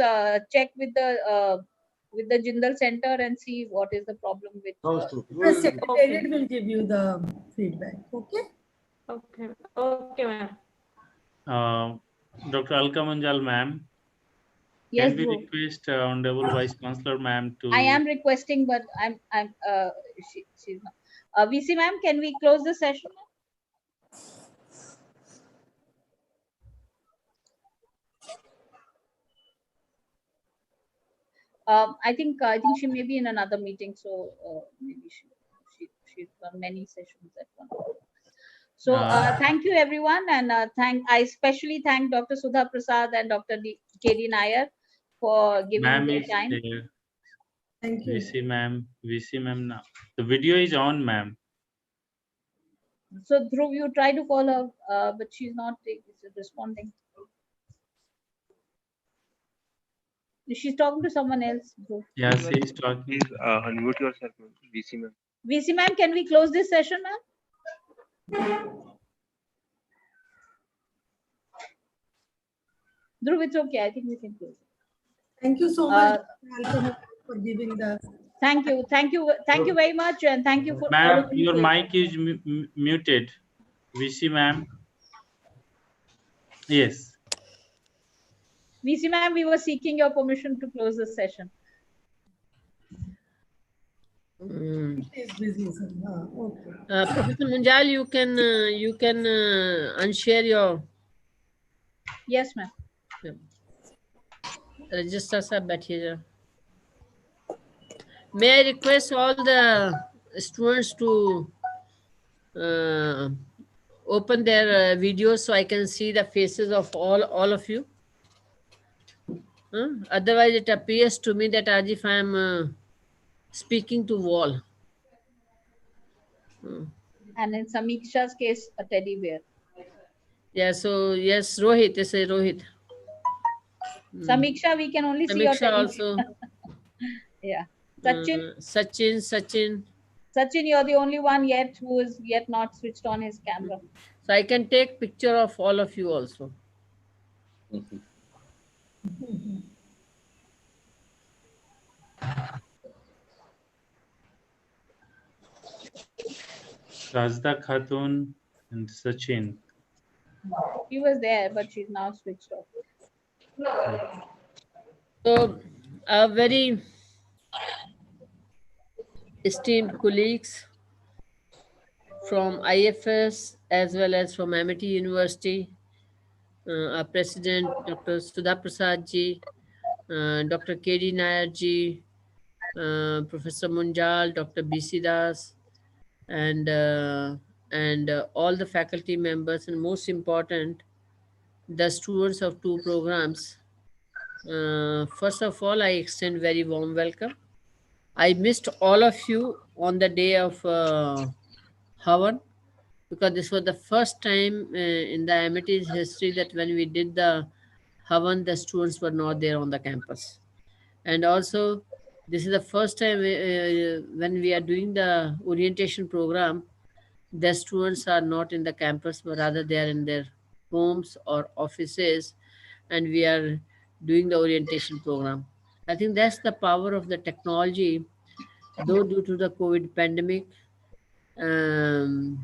check with the Jindal Center and see what is the problem with. The secretariat will give you the feedback. Okay. Okay. Okay, ma'am. Dr. Alka Manjal, ma'am. Yes, Can we bro. request Honorable Vice Chancellor, ma'am, to? I am requesting, but she's not. VC ma'am, can we close the session? I think she may be in another meeting, so maybe she's done many sessions at one time. So thank you everyone, and I especially thank Dr. Sudha Prasad and Dr. K.D. Nair for giving their time. There. Thank you. VC ma'am now. The video is on, ma'am. So Dhruv, you try to call her, but she's not responding. She's talking to someone else, Dhruv. Yeah, she is talking. Please unmute yourself, VC ma'am. VC ma'am, can we close this session, ma'am? Dhruv, it's okay. I think we can close it. Thank you so much for giving the. Thank you very much, and thank you for. Ma'am, your mic is muted. VC ma'am. Yes. VC ma'am, we were seeking your permission to close this session. Is busy, sir. Okay. Professor Munjal, you can unshare your. Yes, ma'am. Register sir, बैठिए. May I request all the students to open their videos so I can see the faces of all of you? Otherwise, it appears to me that as if I am speaking to wall. And in Samiksha's case, a teddy bear. Yeah. So yes, Rohit. They say Rohit. Samiksha, we can only see your Samiksha teddy also. bear. Yeah. Sachin. Sachin, you're the only one yet who is yet not switched on his camera. So I can take picture of all of you also. Rajda Khatun and Sachin. She was there, but she's now switched off. So, very esteemed colleagues from IFS as well as from Amity University, our President Dr. Sudha Prasad ji, Dr. K.D. Nair ji, Professor Munjal, Dr. B.C. Das, and all the faculty members, and most important, the students of two programs. First of all, I extend very warm welcome. I missed all of you on the day of Havan, because this was the first time in the Amity's history that when we did the Havan, the students were not there on the campus. And also, this is the first time when we are doing the orientation program, the students are not in the campus, but rather they are in their homes or offices, and we are doing the orientation program. I think that's the power of the technology. Though due to the COVID pandemic, the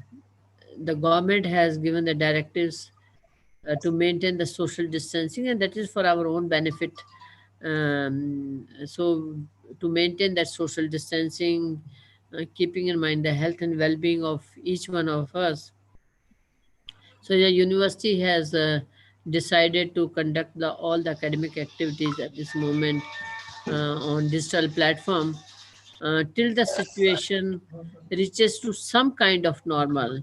government has given the directives to maintain the social distancing, and that is for our own benefit. So to maintain that social distancing, keeping in mind the health and well-being of each one of us. So the university has decided to conduct all the academic activities at this moment on digital platform till the situation reaches to some kind of normal,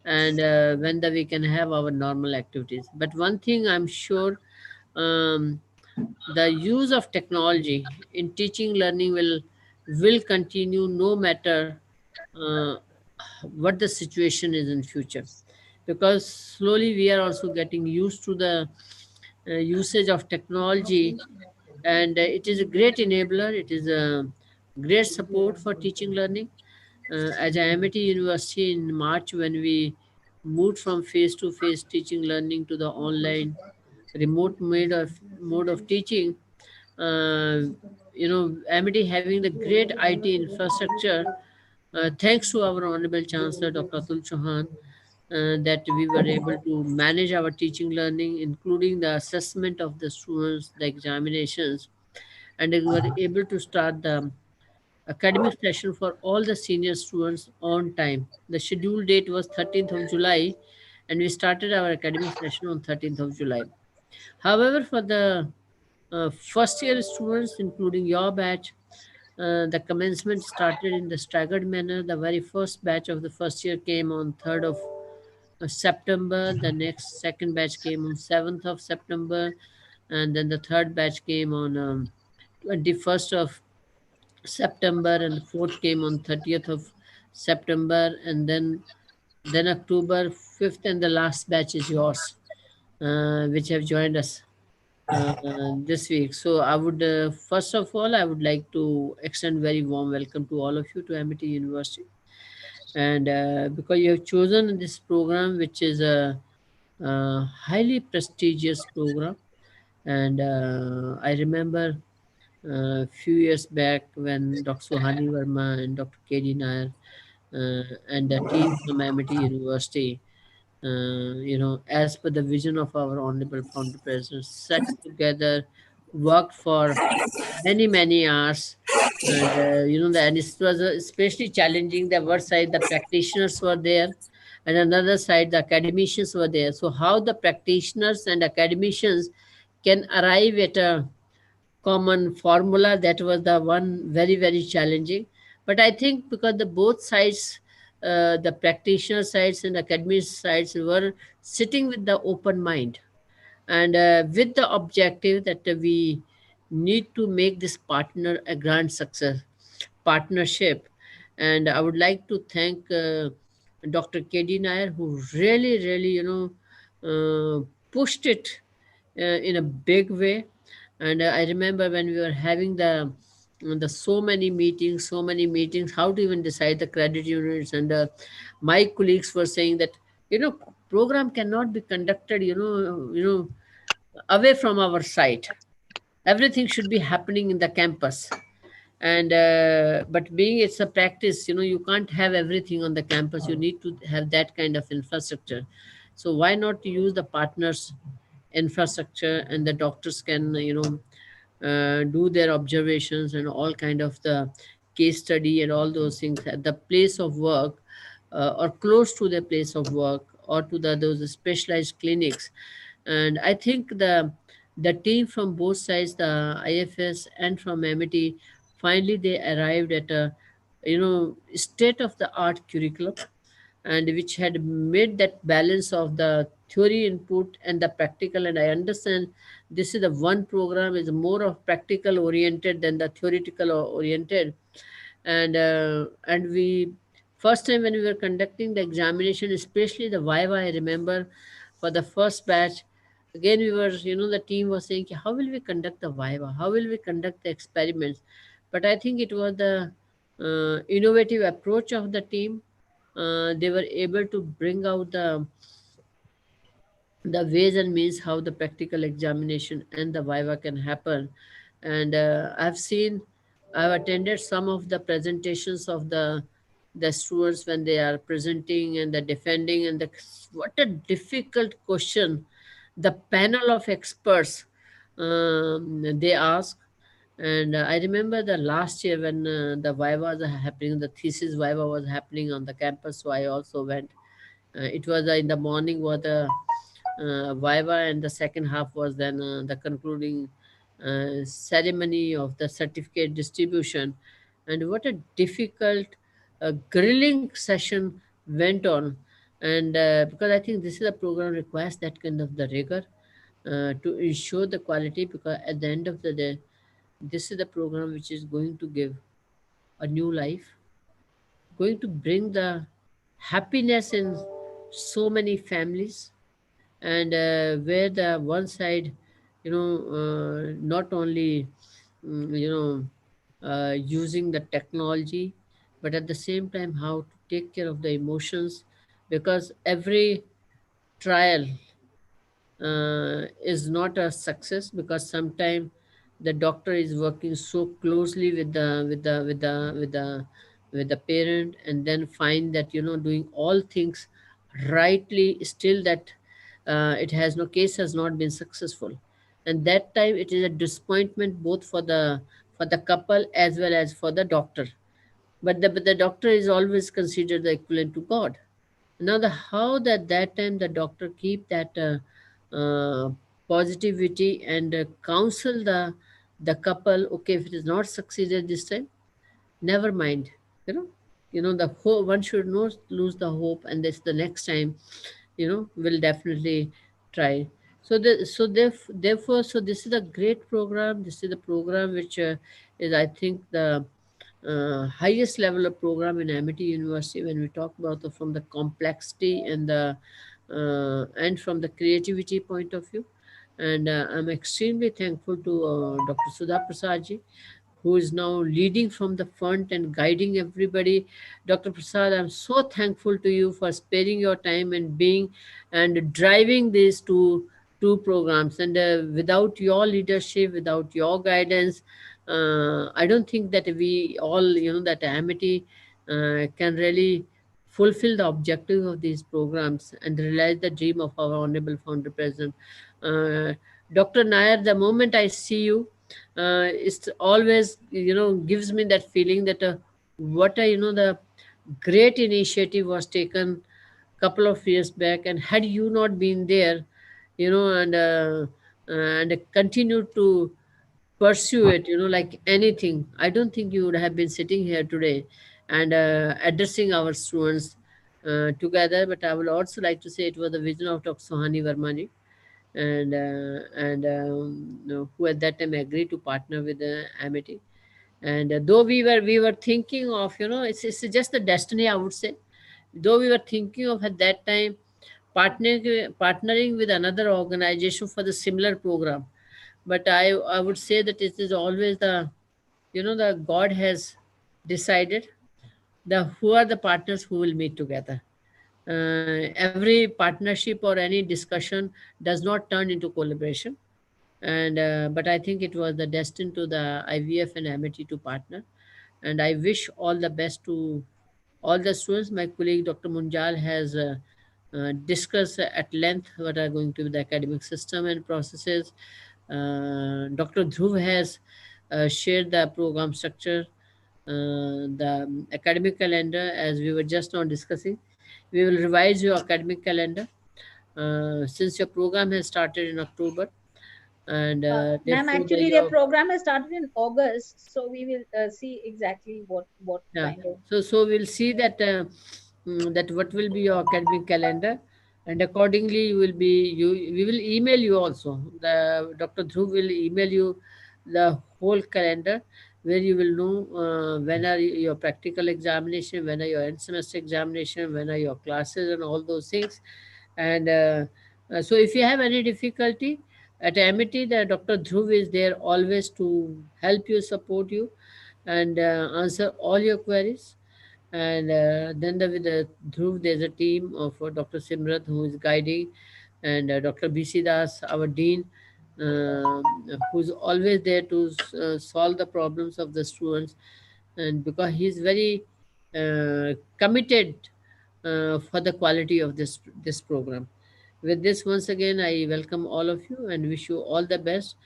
and when we can have our normal activities. But one thing I'm sure, um, the use of technology in teaching learning will continue no matter uh, what the situation is in future, because slowly we are also getting used to the usage of technology, and it is a great enabler, it is a great support for teaching learning. As IMIT University in March, when we moved from face-to-face teaching learning to the online remote mode of teaching, uh, MIT having the great IT infrastructure, thanks to our Honorable Chancellor, Dr. Atul Chauhan, that we were able to manage our teaching learning, including the assessment of the students, the examinations, and we were able to start the academic session for all the senior students on time. The scheduled date was 13th of July, and we started our academic session on 13th of July. However, for the first year students, including your batch, the commencement started in the staggered manner. The very first batch of the first year came on 3rd of September. The next second batch came on 7th of September, and then the third batch came on 21st of September, and the fourth came on 30th of September, and then October 5th, and the last batch is yours, which have joined us this week. So I would, first of all, I would like to extend very warm welcome to all of you to MIT University. And because you have chosen this program, which is a highly prestigious program. And I remember a few years back when Dr. Suhani Verma and Dr. K.D. Nair and the team from MIT University, as per the vision of our Honorable Founder President, sat together, worked for many, many hours. And, and it was especially challenging. The one side, the practitioners were there, and another side, the academicians were there. So how the practitioners and academicians can arrive at a common formula, that was the one very, very challenging. But I think because the both sides, the practitioner sides and academic sides, were sitting with the open mind, and with the objective that we need to make this partner a grand success partnership. And I would like to thank Dr. KD Nair, who really, really, pushed it in a big way. And I remember when we were having the so many meetings, how to even decide the credit units. And my colleagues were saying that, program cannot be conducted, away from our site. Everything should be happening in the campus. And but being it's a practice, you can't have everything on the campus. You need to have that kind of infrastructure. So why not use the partners infrastructure, and the doctors can do their observations and all kind of the case study and all those things at the place of work, or close to the place of work, or to those specialized clinics. And I think the team from both sides, the IFS and from MIT, finally they arrived at a state of the art curriculum, and which had made that balance of the theory input and the practical. And I understand this is the one program is more of practical oriented than the theoretical oriented. And we first time when we were conducting the examination, especially the Viva, I remember for the first batch, again we were, the team was saying, how will we conduct the Viva? How will we conduct the experiments? But I think it was the innovative approach of the team. They were able to bring out the ways and means how the practical examination and the Viva can happen. And I've attended some of the presentations of the students when they are presenting and the defending, and what a difficult question the panel of experts they ask. And I remember the last year when the viva was happening, the thesis viva was happening on the campus, so I also went. It was in the morning was the viva, and the second half was then the concluding ceremony of the certificate distribution. And what a difficult grilling session went on. And because I think this is a program requires that kind of the rigor to ensure the quality, because at the end of the day, this is the program which is going to give a new life, going to bring the happiness in so many families, and where the one side, not only using the technology, but at the same time how to take care of the emotions, because every trial is not a success, because sometimes the doctor is working so closely with the parent, and then find that doing all things rightly, still that it has no case has not been successful, and that time it is a disappointment both for the couple as well as for the doctor. But the doctor is always considered the equivalent to God. Now the how that time the doctor keep that positivity, and counsel the couple, okay, if it is not succeeded this time, never mind. The hope, one should not lose the hope, and this the next time, will definitely try. Therefore, so this is a great program. This is the program which is, I think, the highest level of program in Amity University, when we talk about from the complexity and from the creativity point of view. And I'm extremely thankful to Dr. Sudha Prasad ji, who is now leading from the front and guiding everybody. Dr. Prasad, I'm so thankful to you for sparing your time and being and driving these two programs. And without your leadership, without your guidance, I don't think that we all, that Amity can really fulfill the objective of these programs and realize the dream of our honorable founder president. Uh, Dr. Nair, the moment I see you, it's always, gives me that feeling that what a, the great initiative was taken couple of years back, and had you not been there, and continued to pursue it, like anything, I don't think you would have been sitting here today and addressing our students together. But I would also like to say it was the vision of Dr. Sohani Vermani, and who at that time agreed to partner with Amity. And though we were thinking of, it's just the destiny, I would say. Though we were thinking of at that time partnering with another organization for the similar program, but I would say that it is always the God has decided the who are the partners who will meet together. Every partnership or any discussion does not turn into collaboration, and but I think it was the destined to the IVF and Amity to partner. And I wish all the best to all the students. My colleague Dr. Munjal has discussed at length what are going to be the academic system and processes. Dr. Dhruv has shared the program structure, the academic calendar, as we were just now discussing. We will revise your academic calendar since your program has started in October. And Ma'am, therefore actually, the program has started in August, so we will see exactly what yeah. kind of. So we'll see that that what will be your academic calendar, and accordingly you will be we will email you also. The Dr. Dhruv will email you the whole calendar, where you will know when are your practical examination, when are your end semester examination, when are your classes, and all those things. And so if you have any difficulty at Amity, the Dr. Dhruv is there always to help you, support you, and answer all your queries. And then with the Dhruv, there's a team of Dr. Simrat who is guiding, and Dr. BC Das, our dean, who's always there to solve the problems of the students. And because he's very committed for the quality of this program. With this, once again, I welcome all of you and wish you all the best.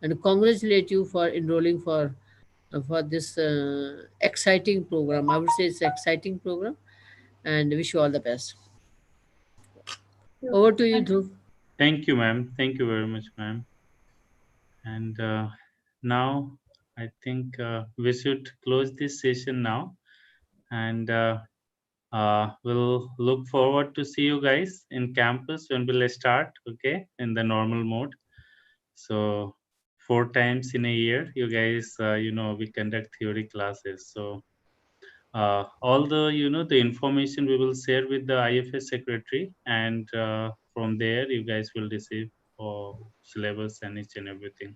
and congratulate you for enrolling for this exciting program. I would say it's an exciting program, and wish you all the best. Over to you, Dhruv. Thank you, ma'am. Thank you very much, ma'am. And now I think we should close this session now, and we'll look forward to see you guys in campus when we'll start, okay, in the normal mode. So 4 times in a year, you guys, we conduct theory classes. So all the, the information we will share with the IFS secretary, and from there you guys will receive syllabus and each and everything.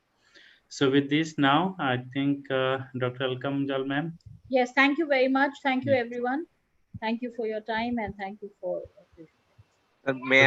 So with this now, I think Dr. Alka Munjal, ma'am. Yes, thank you very much. Thank you, Yeah. everyone. Thank you for your time and thank you for. May